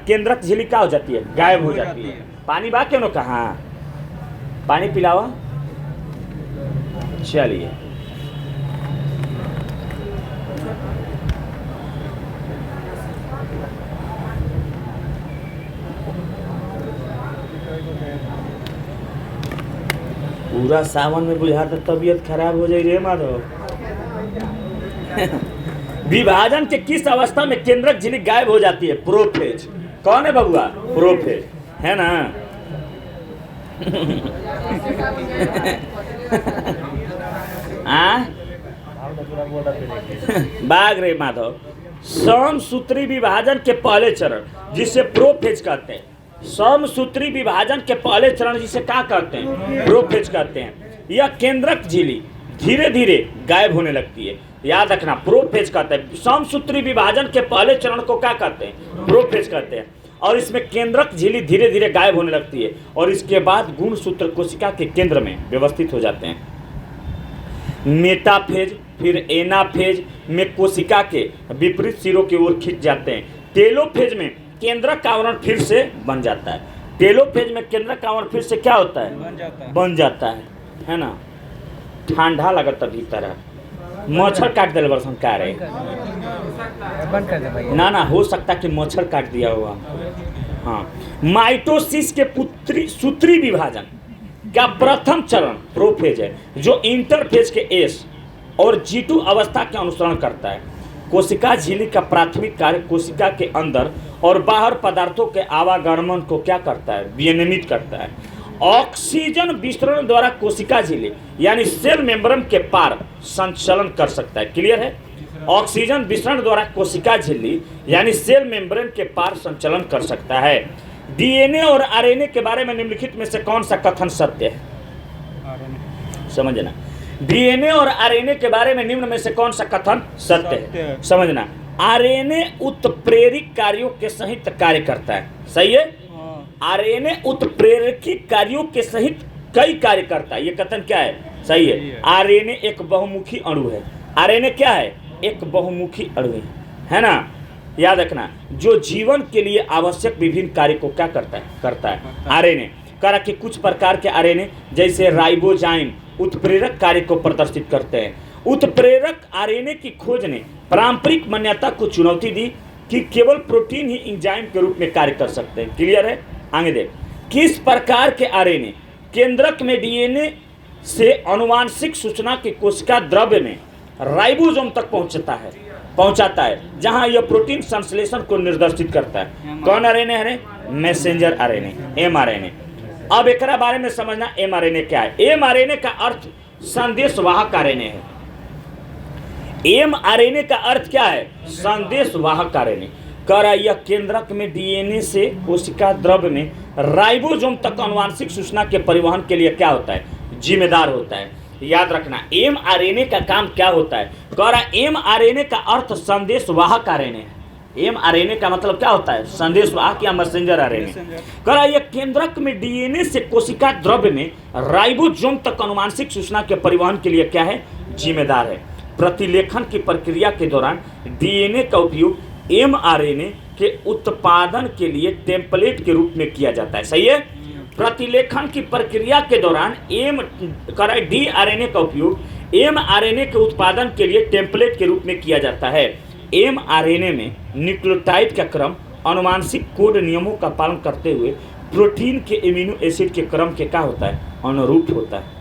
केंद्रक झिल्ली क्या हो जाती है? गायब हो जाती है। पानी बा क्यों? कहा पानी पिलावा। चलिए, पूरा सावन में बुझा तो तबीयत खराब हो जाए रे माधव। विभाजन के किस अवस्था में केंद्रक झिल्ली गायब हो जाती है? प्रोफेज। कौन है बबुआ? प्रोफेज, है ना। बाग रे माधव। समसूत्री विभाजन के पहले चरण जिसे प्रोफेज कहते हैं, समसूत्री विभाजन के पहले चरण जिसे क्या कहते हैं? प्रोफेज कहते हैं। यह केंद्रक झिल्ली धीरे धीरे गायब होने लगती है। याद रखना, प्रोफेज कहते हैं। समसूत्री विभाजन के पहले चरण को क्या कहते हैं? प्रोफेज कहते हैं। और इसमें केंद्रक झिल्ली धीरे धीरे गायब होने लगती है और इसके बाद गुणसूत्र कोशिका के केंद्र में व्यवस्थित हो जाते हैं। मेटाफेज फिर एनाफेज में कोशिका के विपरीत सिरों की ओर खिंच जाते हैं। टेलोफेज में केंद्रक का आवरण फिर से बन जाता है। टेलोफेज में केंद्रक का आवरण फिर से क्या होता है? बन जाता है ना। ठंडा लगता भीतर है, मच्छर काट दिल बरसन का रहे ना हो सकता कि मच्छर काट दिया हुआ। हाँ, माइटोसिस के सूत्री विभाजन का प्रथम चरण प्रोफेज है जो इंटरफेज के एस और G2 अवस्था के अनुसरण करता है। कोशिका झिल्ली का प्राथमिक कार्य कोशिका के अंदर और बाहर पदार्थों के आवागमन को क्या करता है? विनियमित करता है। ऑक्सीजन विसरण द्वारा कोशिका झिल्ली यानी सेल मेम्ब्रेन के पार संचलन कर सकता है। क्लियर है? ऑक्सीजन विसरण द्वारा कोशिका झिल्ली यानी सेल मेम्ब्रेन के पार संचलन कर सकता है। DNA और RNA के बारे में निम्नलिखित में से कौन सा कथन सत्य है? समझना, DNA और RNA के बारे में निम्न में से कौन सा कथन सत्य है? समझना, आरएनए उत्प्रेरक कार्यों के सहित कार्य करता है। सही है, आरएनए उत्प्रेरकी कार्यों के सहित कई कार्य करता है। ये कथन क्या है? सही है। आरएनए एक बहुमुखी अणु है। आरएनए क्या है? एक बहुमुखी अणु है ना। याद रखना, जो जीवन के लिए आवश्यक विभिन्न कार्य को क्या करता है आरएनए। करा कि कुछ प्रकार के आरएनए जैसे राइबोजाइम उत्प्रेरक कार्य को प्रदर्शित करते हैं। उत्प्रेरक आरएनए की खोज ने पारंपरिक मान्यता को चुनौती दी कि केवल प्रोटीन ही एंजाइम के रूप में कार्य कर सकते हैं। क्लियर है? आगे देख, किस प्रकार के आरएनए केंद्रक में डीएनए से आनुवांशिक सूचना के कोशिका द्रव्य में राइबोसोम तक पहुंचाता है, जहां यह प्रोटीन संश्लेषण को निर्देशित करता है। कौन आरएनए है? Messenger RNA, mRNA. अब एक बारे में समझना, एमआरएनए क्या है। एमआरएनए का अर्थ संदेशवाहक आरएनए है। एमआरएनए का अर्थ क्या है? संदेशवाहक आरएनए। कर यह केंद्रक में डीएनए से कोशिका द्रव्य में राइबोसोम तक आनुवांशिक सूचना के परिवहन के लिए क्या होता है? जिम्मेदार होता है। याद रखना, एमआरएनए का काम क्या होता है? कर एमआरएनए का अर्थ संदेशवाहक आरएनए है। एमआरएनए का मतलब क्या होता है? संदेशवाहक या मैसेंजर आरएनए। कर यह केंद्रक में डीएनए से कोशिका द्रव्य में राइबोसोम तक आनुवांशिक सूचना के परिवहन के लिए क्या है? जिम्मेदार है। प्रतिलेखन की प्रक्रिया के दौरान डीएनए का उपयोग एमआरएनए के उत्पादन के लिए टेम्पलेट के रूप में किया जाता है। सही है? प्रतिलेखन की प्रक्रिया के दौरान डीआरएनए का उपयोग एमआरएनए के उत्पादन के लिए टेम्पलेट के रूप में किया जाता है। एमआरएनए में न्यूक्लियोटाइड का क्रम आनुवांशिक कोड नियमों का पालन करते हुए प्रोटीन के एमिनो एसिड के क्रम के क्या होता है? अनुरूप होता है।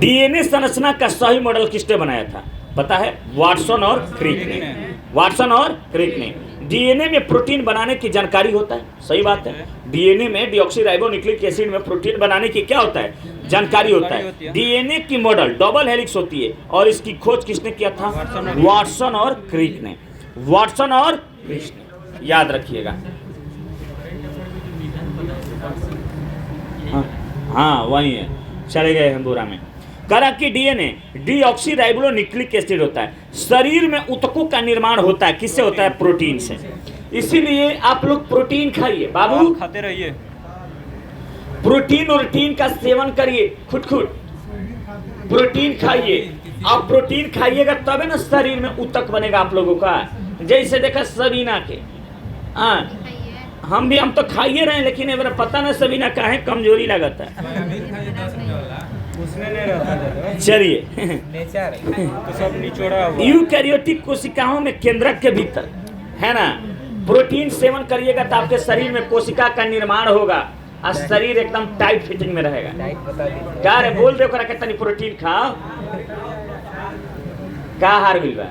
डीएनए संरचना का सही मॉडल किसने बनाया था? पता है? वाटसन और क्रिक ने। वाटसन और क्रिक ने। डीएनए में प्रोटीन बनाने की जानकारी होता है। सही बात है। डीएनए में डीऑक्सीराइबोन्यूक्लिक एसिड में प्रोटीन बनाने की क्या होता है? जानकारी होता है। डीएनए की मॉडल डबल हेलिक्स होती है और इसकी खोज किसने किया था? वाटसन और क्रिक ने। वाटसन और क्रिक ने, याद रखिएगा। हाँ वही है, चले गए हम बोरा में। करा कि डीएनए डीऑक्सीराइबोन्यूक्लिक एसिड होता है। शरीर में ऊतकों का निर्माण होता है, किससे होता है? प्रोटीन से। इसीलिए आप लोग प्रोटीन खाइए बाबू, खाते रहिए। प्रोटीन और टीन का सेवन करिए, खुद प्रोटीन खाइए। आप प्रोटीन खाइएगा तबे ना शरीर में ऊतक बनेगा आप लोगों का। जैसे देखा सबीना के, हम तो खाइए रहे हैं, लेकिन एक बार पता ना सबीना का है कमजोरी लगता है। चलिए, तो सब निचोड़ा हुआ। यूकैरियोटिक कोशिकाओं में केंद्रक के भीतर है ना, प्रोटीन सेवन करिएगा तो आपके शरीर में कोशिका का निर्माण होगा और शरीर एकदम टाइट फिटिंग में रहेगा। क्या रे बोल दे ओकरा के तनी प्रोटीन खाओ। का हार गइल बा?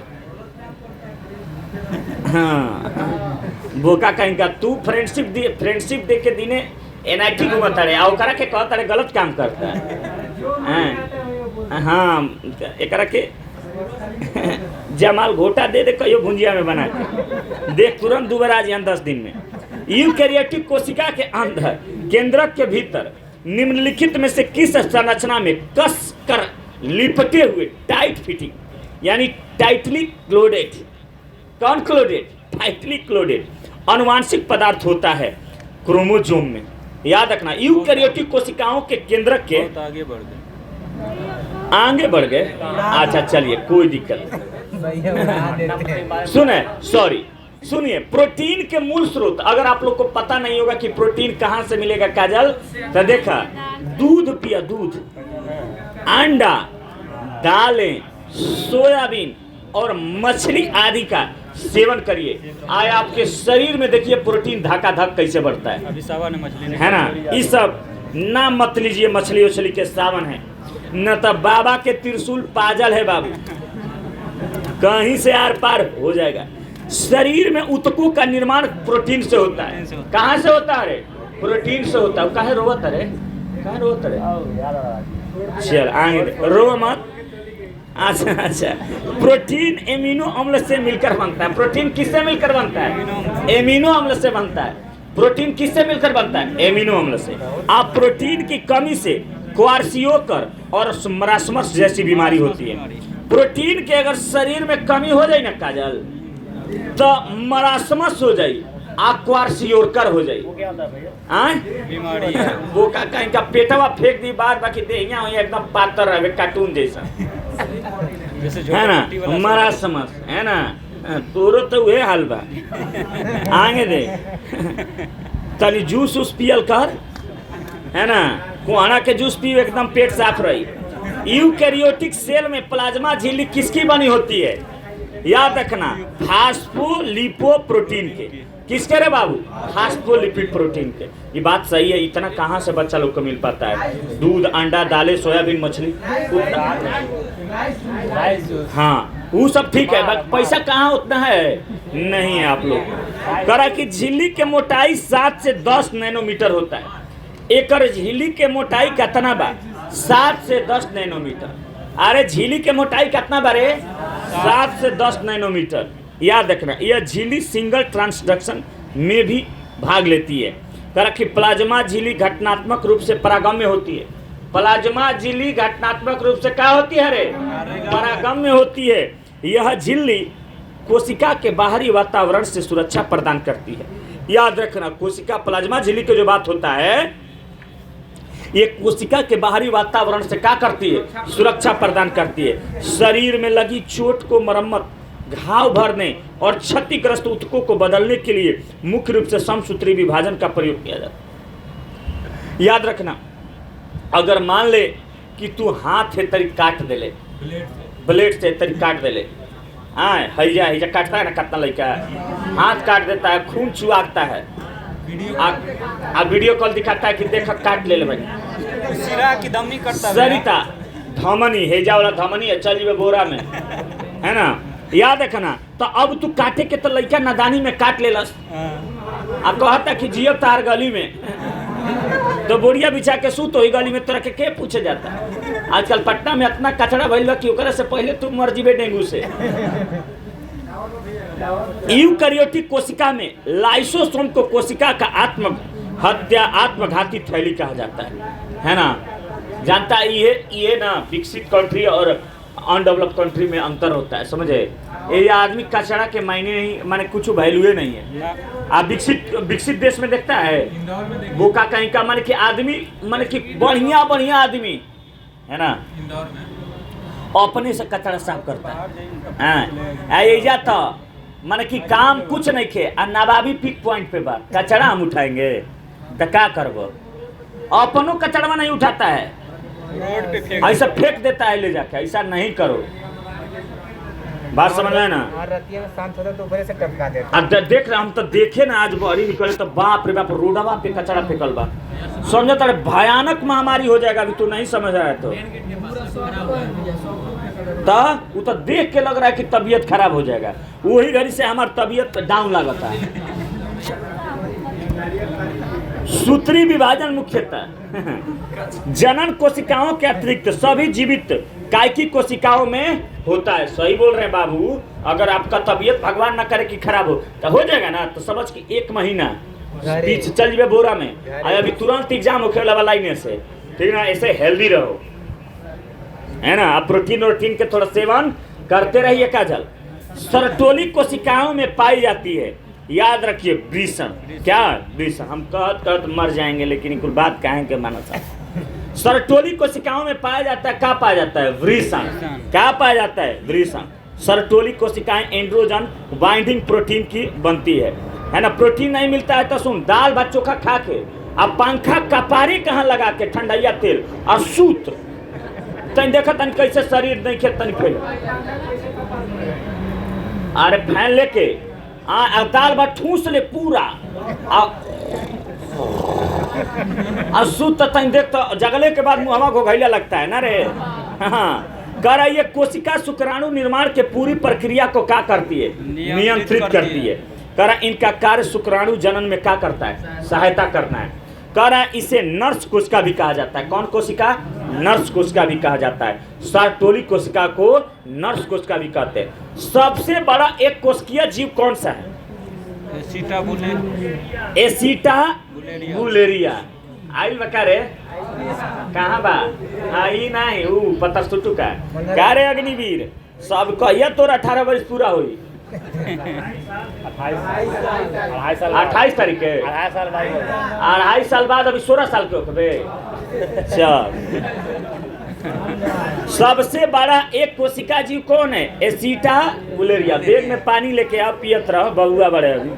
हाँ, बोका कहीं का तू फ्रेंडशिप दे के दिने एनआईटी घूमता रहे, ओकरा के कहता रहे गलत काम करता है। हाँ, एकरा के जमाल घोटा दे कहियो भुंजिया में बना के देख, तुरंत दुबारा आज 10 दिन में। यूकैरियोटिक कोशिका के अंदर केंद्रक के भीतर निम्नलिखित में से किस संरचना में कस कर लिपटे हुए टाइट फिटिंग यानी टाइटली क्लोडेड, कौन क्लोडेड? टाइटली क्लोडेड अनुवांशिक पदार्थ होता है क्रोमोसोम में। याद रखना, यूकैरियोटिक कोशिकाओं के केंद्रक के आगे बढ़ गए। अच्छा चलिए, कोई दिक्कत नहीं। सुनिए, प्रोटीन के मूल स्रोत अगर आप लोग को पता नहीं होगा कि प्रोटीन कहाँ से मिलेगा काजल, तो देखा, दूध पिया, दूध, अंडा, दालें, सोयाबीन और मछली आदि का सेवन करिए। आए आपके शरीर में देखिए प्रोटीन धक्का धक कैसे बढ़ता है। अभी सावन है, मछली है ना। ये सब ना मत लीजिए, मछली उछली के सावन है न, तो बाबा के त्रिशूल पाजल है बाबू, कहीं से आर पार हो जाएगा। शरीर में ऊतकों का निर्माण प्रोटीन से होता है। कहाँ से होता है? प्रोटीन से होता है। काहे रोवत रे? काहे रोवत रे? चल आगे रो मत। अच्छा, प्रोटीन एमिनो अम्ल से मिलकर बनता है। प्रोटीन किससे मिलकर बनता है? एमिनो अम्ल से बनता है। प्रोटीन किससे मिलकर बनता है? एमिनो अम्ल से। आप प्रोटीन की कमी से क्वार्सियोकर और मरासमस जैसी बीमारी होती है। प्रोटीन के अगर शरीर में कमी हो जाए ना काजल, तो मरासमस हो जाई, क्वार्सियोरकर हो जाई। वो क्या होता है भैया? आय बीमारी है। वो का कहीं का पेटवा फेंक दी बार, बाकी देहिया हो एकदम पातर रहे कार्टून जैसा, जैसे है ना, झोपड़ी वाला मरासमस, है ना। तोरो तो वह हाल बा। आगे दे तनी जूस उस पियल कर, है ना, कुआना के जूस पी, एकदम पेट साफ रही। यूकैरियोटिक सेल में प्लाज्मा झिल्ली किसकी बनी होती है? याद रखना, फास्फोलिपोप्रोटीन के। किसके रे बाबू? फास्फोलिपिड प्रोटीन के। ये बात सही है, इतना कहाँ से बच्चा लोग को मिल पाता है? दूध, अंडा, दालें, सोयाबीन, मछली, हाँ वो सब ठीक है, बस पैसा कहाँ उतना है नहीं है। आप लोग करा कि झिल्ली के मोटाई 7 से 10 नैनोमीटर होता है। एकर झिल्ली के मोटाई कितना बा? 7 से 10 नैनोमीटर। अरे झिल्ली के मोटाई कितना बारे? 7 से 10 नैनोमीटर। याद रखना, यह झिल्ली सिंगल ट्रांसडक्शन में भी भाग लेती है। करा कि प्लाज्मा झिल्ली घटनात्मक रूप से परागम्य होती है। प्लाज्मा झिल्ली घटनात्मक रूप से क्या होती है रे? परागम्य होती है। यह झिल्ली कोशिका के बाहरी वातावरण से सुरक्षा प्रदान करती है। याद रखना, कोशिका प्लाज्मा झिल्ली की जो बात होता है, ये कोशिका के बाहरी वातावरण से क्या करती है? सुरक्षा प्रदान करती है। शरीर में लगी चोट को मरम्मत, घाव भरने और क्षतिग्रस्त ऊतकों को बदलने के लिए मुख्य रूप से समसूत्री विभाजन का प्रयोग किया जाता है। याद रखना, अगर मान ले कि तू हाथ है तरी काट दे ले, ब्लेड से तरी काट दे ले, हाँ हैजा काटता है ना, कितना लड़का हाथ काट देता है, खून चुआता है, आ वीडियो कॉल दिखाता है कि देख काट ले भाई, सिरा की दम नहीं करता सरिता धमनी, हैजा वाला धमनी है, चल जीवे बोरा में, है ना। याद रखना, तो अब तू काटे के तो लड़का नादानी में काट लेलस, आ कहता कि जियो तार गली में, तो बोरिया बिछा के सूत हो गली में, तोरा के पूछे जाता। आजकल पटना में इतना कचरा भइल बा कि ओकरा से पहले तू मर जीवे डेंगू से। यूकैरियोटिक कोशिका में लाइसोसोम को कोशिका का आत्मघाती थैली कहा जाता है ना। जानता है ये ना विकसित कंट्री और अनडेवलप कंट्री में अंतर होता है, समझे। ये आदमी कचरा के मायने नहीं, माने कुछ वैल्यू नहीं है। आप विकसित देश में देखता है बोका कहीं का, माने कि आदमी, माने कि बढ़िया आदमी है ना, अपने से कचरा साफ करता है। ऐजा तो माने कि काम कुछ नहीं खे, और नवाबी पिक पॉइंट पे बा, कचरा हम उठाएंगे तो क्या करबो? अपनों कचरा नहीं उठाता है, रोड पे फेंक ऐसा फेंक देता है ले जाके। ऐसा नहीं करो, बात समझ में ना। रतिया में शांत होता तो ऊपर से टपका देता। अब देख रहे हम तो देखे ना, आज बड़ी निकले तो बाप रे बाप, रोडवा पे कचरा फेंकल बा। समझो तारे भयानक महामारी हो जाएगा, अभी तू नहीं समझ रहा है तो वो तो देख के लग रहा है कि तबीयत खराब हो जाएगा। वही घड़ी से हमारी तबीयत डाउन लगता है। सूत्री विभाजन मुख्यतः जनन कोशिकाओं के अतिरिक्त सभी जीवित कायिकी कोशिकाओं में होता है। सही बोल रहे हैं बाबू। अगर आपका तबीयत भगवान ना करे कि खराब हो जाएगा ना, तो समझ कि 1 महीना पीछे चल जाए बोरा में, अभी तुरंत एग्जाम होखे वाला लाइन से, ठीक ना। ऐसे हेल्दी रहो, है ना। आप प्रोटीन के थोड़ा सेवन करते रहिए। काजल सरटोली कोशिकाओं में पाई जाती है। याद रखिए, वृषण, क्या वृषण, हम कहत मर जाएंगे, लेकिन कुल बात कहेंगे मानो साहब। सरटोली कोशिकाओं में पाया जाता है, क्या पाया जाता है? वृषण। क्या पाया जाता है? वृषण। सरटोली कोशिकाएं एंड्रोजन बाइंडिंग प्रोटीन की बनती है ना। प्रोटीन नहीं मिलता है तो सुन, दाल भात चोखा खा के, अब पंखा कपारी कहाँ लगा के ठंडैया तेल और सूत, तन देखा तन कैसे शरीर नहीं खेत तन फैल। अरे फैन लेके दाल भात ठूस ले पूरा, सूत तन देख तो जगले के बाद मुहवा घोघैला लगता है ना रे। हाँ, कर ये कोशिका शुक्राणु निर्माण के पूरी प्रक्रिया को क्या करती है? नियंत्रित करती है। कर इनका कार्य शुक्राणु जनन में क्या करता है? सहायता करना है। कर इसे नर्स कोशिका भी कहा जाता है। कौन कोशिका? नर्स कोशिका भी कहा जाता है। सरटोली कोशिका को नर्स कोशिका भी कहते हैं। सबसे बड़ा एक कोशिकीय जीव कौन सा है? एसिटा बुलेरिया। आइल बका रे, कहाँ बा? आई नहीं, पत्थर सुटू का क्या रे अग्निवीर, सब कहिया तोर 18 वर्ष पूरा हुई, 28 तारीख के 2.5 साल बाद अभी 16 साल के होते। चल, सबसे बड़ा एक कोशिका जीव कौन है? एसिटा बुलेरिया। बैग में पानी लेके आओ, पियत रहो, बबुआ बड़े अभी।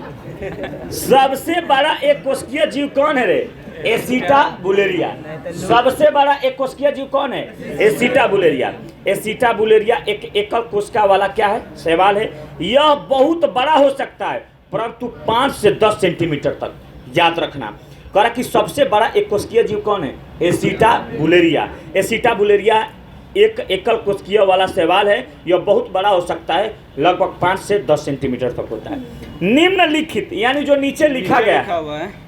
सबसे बड़ा एक कोशिकीय जीव कौन है रे? एसिटा बुलेरिया। सबसे बड़ा एक कोशिकीय जीव कौन है? एसिटा बुलेरिया। एसिटा बुलेरिया एक एकल कोशिका वाला क्या है? शैवाल है। यह बहुत बड़ा हो सकता है, परंतु 5 से 10 सेंटीमीटर तक। याद रखना। कहा कि सबसे बड़ा एक कोशिकीय जीव कौन है? एसिटा बुलेरिया। एसिटा बुलेरिया एक एकल कोशिकीय वाला शैवाल है। यह बहुत बड़ा हो सकता है, लगभग 5 से 10 सेंटीमीटर तक होता है। निम्नलिखित, यानी जो नीचे लिखा गया है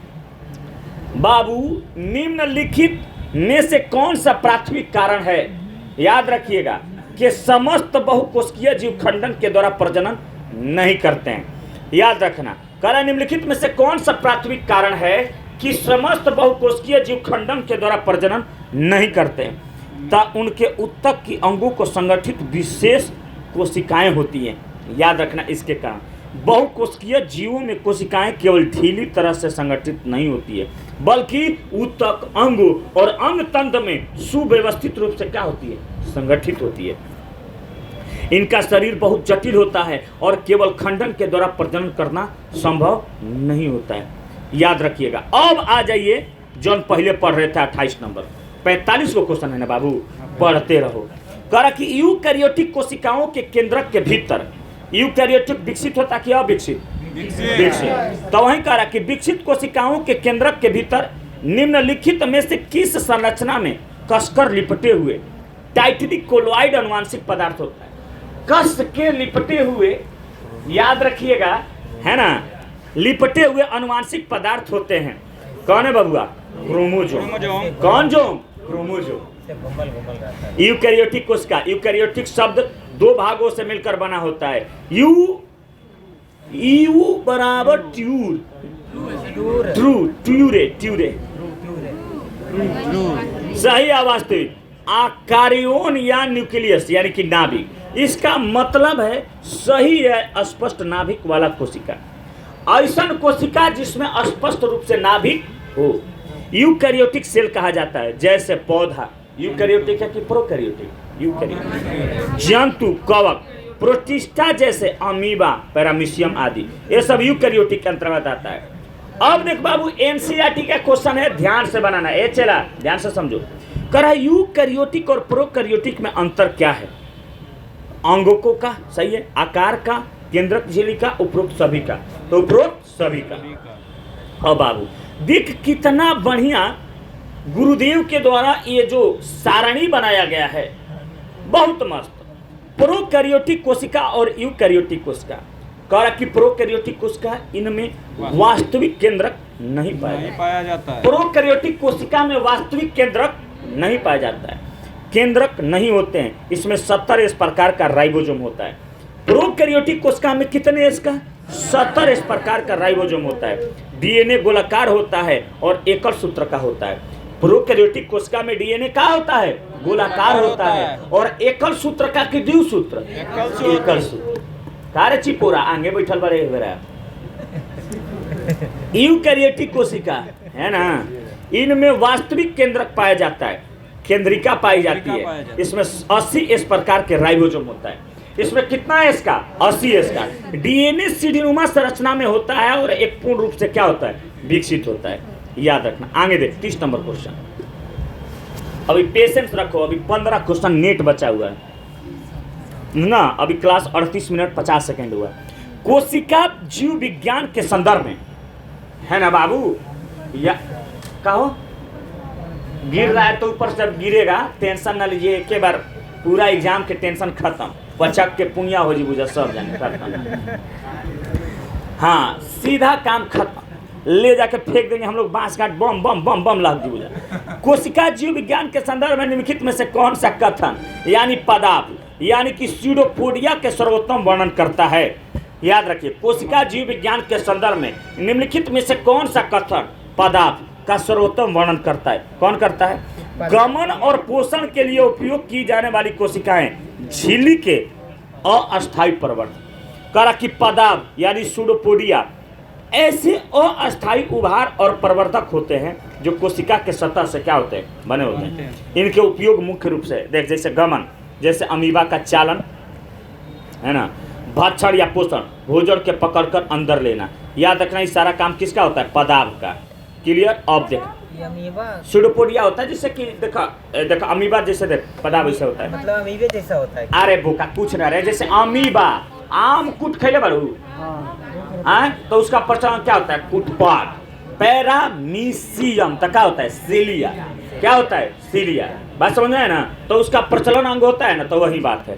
बाबू, निम्नलिखित में से कौन सा प्राथमिक कारण है? याद रखिएगा कि समस्त बहुकोशिकीय जीव खंडन के द्वारा प्रजनन नहीं करते हैं। याद रखना। कह निम्नलिखित में से कौन सा प्राथमिक कारण है कि समस्त बहुकोशिकीय जीव खंडन के द्वारा प्रजनन नहीं करते हैं? उनके उत्तक की अंगों को संगठित विशेष कोशिकाएं होती हैं। याद रखना। इसके कारण बहुकोशिकीय जीवों में कोशिकाएं केवल ढीली तरह से संगठित नहीं होती है, बल्कि उत्तक, अंगों और अंग तंत्र में सुव्यवस्थित रूप से क्या होती है? संगठित होती है। इनका शरीर बहुत जटिल होता है और केवल खंडन के द्वारा प्रजनन करना संभव नहीं होता है। याद रखिएगा। अब आ जाइए जो हम पहले पढ़ रहे थे 28 नंबर 45 को क्वेश्चन है ना बाबू, पढ़ते रहो। कह कि यूकैरियोटिक कोशिकाओं के केंद्रक के भीतर यूकैरियोटिक विकसित होता कि अविकसित? विकसित। तो वहीं कह रहा कि विकसित कोशिकाओं के केंद्रक के भीतर निम्नलिखित में से किस संरचना में कसकर लिपटे हुए टाइटली कोलोइड अनुवांशिक पदार्थ होता है? कस के लिपटे हुए, याद रखिएगा, है ना, लिपटे हुए अनुवांशिक पदार्थ होते हैं। कौन है बबुआ? क्रोमोजोम। कौन जोम? क्रोमोजोम। यूकैरियोटिक कोशिका, यूकैरियोटिक शब्द 2 भागों से मिलकर बना होता है। यू बराबर ट्यूर, ट्यूरे, ट्यूरे, सही अवास्तविक। आकारियोन या न्यूक्लियस यानी कि नाभिक। इसका मतलब है सही है स्पष्ट नाभिक वाला कोशिका। ऐसा कोशिका जिसमें स्पष्ट रूप से नाभिक हो यूकैरियोटिक सेल कहा जाता है। जैसे पौधा यूकैरियोटिक है कि प्रोकैरियोटिक? यूकैरियोटिक। जंतु, कवक, प्रोटिस्टा जैसे अमीबा, पैरामीशियम आदि, ये सब यूकैरियोटिक के अंतर्गत आता है। अब देख बाबू, एनसीईआरटी का क्वेश्चन है, ध्यान से बनाना। ये चला, ध्यान से समझो। कह रहा है यूकैरियोटिक और प्रोकैरियोटिक में अंतर क्या है? अंगों का, सही है, आकार का, केंद्रक झिल्ली का, उपरोक्त सभी का। तो उपरोक्त सभी का। अब बाबू देख कितना बढ़िया गुरुदेव के द्वारा ये जो सारणी बनाया गया है, बहुत मस्त। प्रोकैरियोटिक कोशिका और यूकैरियोटिक कोशिका। कह रहा कि प्रोकैरियोटिक कोशिका इनमें वास्तविक केंद्रक नहीं पाया जाता है। प्रोकैरियोटिक कोशिका में वास्तविक केंद्रक नहीं पाया जाता है, केंद्रक नहीं होते हैं। इसमें 70 इस प्रकार का राइबोसोम होता है। प्रोकैरियोटिक कोशिका में कितने इसका? 70 इस प्रकार का राइबोसोम होता है। डीएनए गोलाकार होता है और एकल सूत्र का होता है। प्रोकैरियोटिक कोशिका में डीएनए क्या होता है? गोलाकार होता है और एकल सूत्र का कि द्विसूत्र? एकल सूत्र। कार्य चिपोरा आगे बैठल बड़े बेरा। यूकैरियोटिक कोशिका है ना, इनमें वास्तविक केंद्रक पाया जाता है, केंद्रिका पाई जाती है। इसमें 80 इस प्रकार के राइबोसोम होता है। इसमें कितना है इसका? 80 इसका। डीएनए सीढ़ीनुमा संरचना में होता है और एक पूर्ण रूप से क्या होता है? विकसित होता है। याद रखना। आगे देख 30 नंबर क्वेश्चन। अभी पेशेंस रखो, अभी 15 क्वेश्चन नेट बचा हुआ है ना। अभी क्लास 38 मिनट 50 सेकेंड हुआ। कोशिका जीव विज्ञान के संदर्भ में है ना बाबू, या कहो गिर रहा है तो ऊपर से गिरेगा, टेंशन ना लीजिए। एक बार पूरा एग्जाम के टेंशन खत्म, पचक के पुनिया हो जी बुझा, सब जाने खत्म। हाँ, सीधा काम खत्म। ले जाके फेंक देंगे हम लोग, बांस काट, बम बम बम बम लग बुझा। कोशिका जीव विज्ञान के संदर्भ में निम्नलिखित में से कौन सा कथन यानी पदार्थ यानी कि स्यूडोपोडिया के सर्वोत्तम वर्णन करता है? याद रखिए, कोशिका जीव विज्ञान के संदर्भ में निम्नलिखित में से कौन सा कथन पदार्थ का सर्वोत्तम वर्णन करता है? कौन करता है? गमन और पोषण के लिए उपयोग की जाने वाली कोशिकाएं झिल्ली के अस्थायी प्रवर्तन। करा कि पदार्थ यानी सूडोपोडिया ऐसे अस्थायी उभार और प्रवर्धक होते हैं जो कोशिका के सतह से क्या होते हैं, बने होते हैं। इनके उपयोग मुख्य रूप से देख, जैसे गमन, जैसे अमीबा का चालन है ना, भक्षण या पोषण, भोजन के पकड़कर अंदर लेना। याद रखना, ये सारा काम किसका होता है, पदार्थ का। क्लियर। अब देख ये अमीबा सूडोपोडिया होता है जिससे कि देखा अमीबा जैसे देख पदार्थ वैसे होता है। मतलब अमीबे जैसा होता है। अरे बोका कुछ ना रहे, जैसे अमीबा आम कुट खेले बारू तो उसका प्रचलन क्या होता है, कुटपाट। पैरामीशियम तो क्या होता है, सीलिया। क्या होता है, सीलिया। बात समझ में है ना, तो उसका प्रचलन अंग होता है ना, तो वही बात है।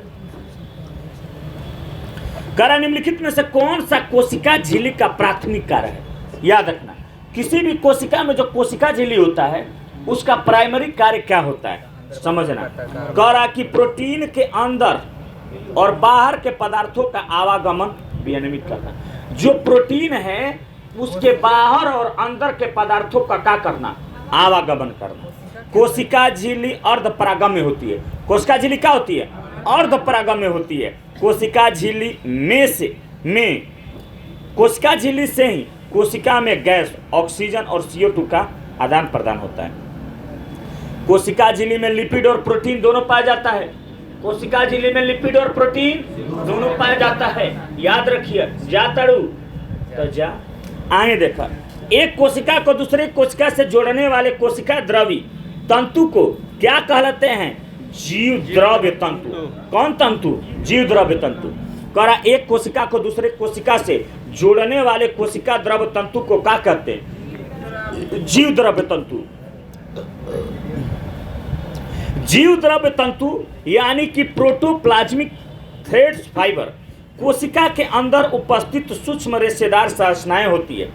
करा निम्नलिखित में से कौन सा कोशिका झिल्ली का प्राथमिक कार्य है। याद रखना, किसी भी कोशिका में जो कोशिका झिल्ली होता है उसका प्राइमरी कार्य क्या होता है, समझना। करा कि प्रोटीन के अंदर और बाहर के पदार्थों का आवागमन विनियमित करना। जो प्रोटीन है उसके बाहर और अंदर के पदार्थों का क्या करना, आवागमन करना। कोशिका झिल्ली अर्धपरागम्य होती है। कोशिका झिल्ली क्या होती है, अर्धपरागम्य होती है। कोशिका झिल्ली कोशिका झिल्ली से ही कोशिका में गैस, ऑक्सीजन और CO2 का आदान प्रदान होता है। कोशिका झिल्ली में लिपिड और प्रोटीन दोनों पाया जाता है। कोशिका झिल्ली में लिपिड और प्रोटीन दोनों पाया जाता है। याद रखिए, जा तड़ू तो जा आगे देखा। एक कोशिका को दूसरे कोशिका से जोड़ने वाले कोशिका द्रवी तंतु को क्या कहलाते हैं, जीव द्रव्य तंतु। कौन तंतु, जीव द्रव्य तंतु। करा एक कोशिका को दूसरे कोशिका से जोड़ने वाले कोशिका द्रव्य तंतु को क्या कहते हैं, जीव द्रव्य तंतु। जीव द्रव्य तंतु यानी कि प्रोटोप्लाज्मिक थ्रेड्स फाइबर कोशिका के अंदर उपस्थित सूक्ष्म रेशेदार संरचनाएं होती है।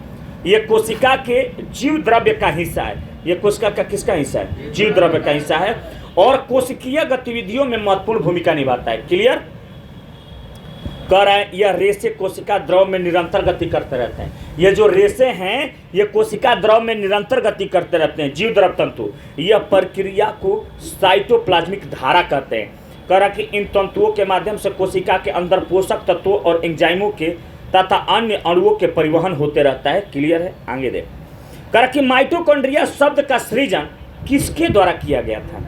यह कोशिका के जीव द्रव्य का हिस्सा है। यह कोशिका का किसका हिस्सा है, जीव द्रव्य का हिस्सा है और कोशिकीय गतिविधियों में महत्वपूर्ण भूमिका निभाता है। क्लियर। कह रहा है यह रेशे कोशिका द्रव में निरंतर गति करते रहते हैं। ये जो रेशे हैं ये कोशिका द्रव में निरंतर गति करते रहते हैं, जीव द्रव तंतु। यह प्रक्रिया को साइटोप्लाज्मिक धारा कहते हैं। कह रहा कि इन तंतुओं के माध्यम से कोशिका के अंदर पोषक तत्वों और एंजाइमों के तथा अन्य अणुओं के परिवहन होते रहता है। क्लियर है। आगे देख। कह रहा कि माइटोकॉन्ड्रिया शब्द का सृजन किसके द्वारा किया गया था,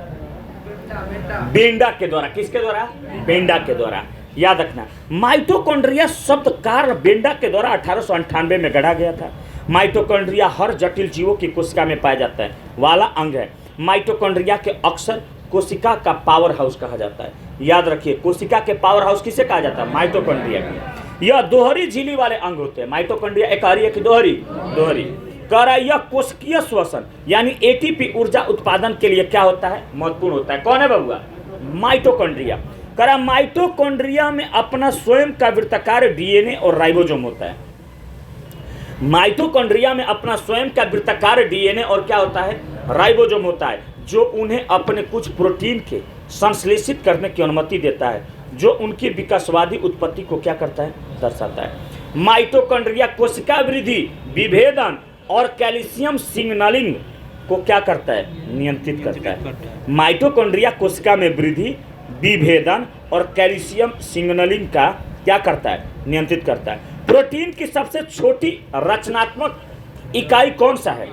बेंडा के द्वारा। किसके द्वारा, बेंडा के द्वारा। याद रखना, माइटोकॉन्ड्रिया शब्द कार्ल बेंडा के द्वारा 1898 में गढ़ा गया था। माइटोकॉन्ड्रिया हर जटिल जीवों की कोशिका में पाया जाता है वाला अंग है। माइटोकॉन्ड्रिया के अक्सर कोशिका का पावर हाउस कहा जाता है। याद रखिए, कोशिका के पावर हाउस किसे कहा जाता है, माइटोकॉन्ड्रिया की। यह दोहरी झिल्ली वाले अंग होते हैं। माइटोकॉन्ड्रिया एक हरी है कि दोहरी, दोहरी। कह रहा है यह कोशिकीय श्वसन यानी ATP ऊर्जा उत्पादन के लिए क्या होता है, महत्वपूर्ण होता है। कौन है बबुआ, माइटोकॉन्ड्रिया। कह रहा माइटोकॉन्ड्रिया में अपना स्वयं का वृत्ताकार DNA और राइबोसोम होता है। माइटोकॉन्ड्रिया में अपना स्वयं का वृत्ताकार DNA और क्या होता है, राइबोसोम होता है, जो उन्हें अपने कुछ प्रोटीन के संश्लेषित करने की अनुमति देता है, जो उनकी विकासवादी उत्पत्ति को क्या करता है, दर्शाता है। माइटोकॉन्ड्रिया कोशिका वृद्धि, विभेदन और कैल्शियम सिग्नलिंग को क्या करता है, नियंत्रित करता है। माइटोकॉन्ड्रिया कोशिका में वृद्धि, विभेदन और कैल्शियम सिग्नलिंग का क्या करता है, नियंत्रित करता है। प्रोटीन की सबसे छोटी रचनात्मक इकाई कौन सा है,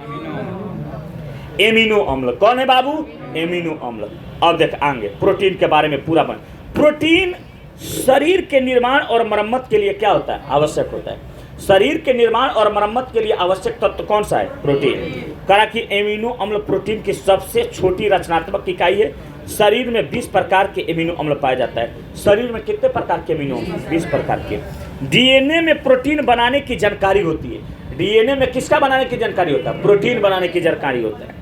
एमिनो अम्ल। कौन है बाबू, एमिनो अम्ल। अब देख आगे प्रोटीन के बारे में पूरा बन। प्रोटीन शरीर के निर्माण और मरम्मत के लिए क्या होता है, आवश्यक होता है। शरीर के निर्माण और मरम्मत के लिए आवश्यक तत्व कौन सा है, प्रोटीन। कहा कि एमिनो अम्ल प्रोटीन की सबसे छोटी रचनात्मक इकाई है। शरीर में 20 प्रकार के एमिनो अम्ल पाया जाता है। शरीर में कितने प्रकार के एमिनो अम्ल, 20 प्रकार के। DNA में प्रोटीन बनाने की जानकारी होती है। DNA में किसका बनाने की जानकारी होता है, प्रोटीन बनाने की जानकारी होता है।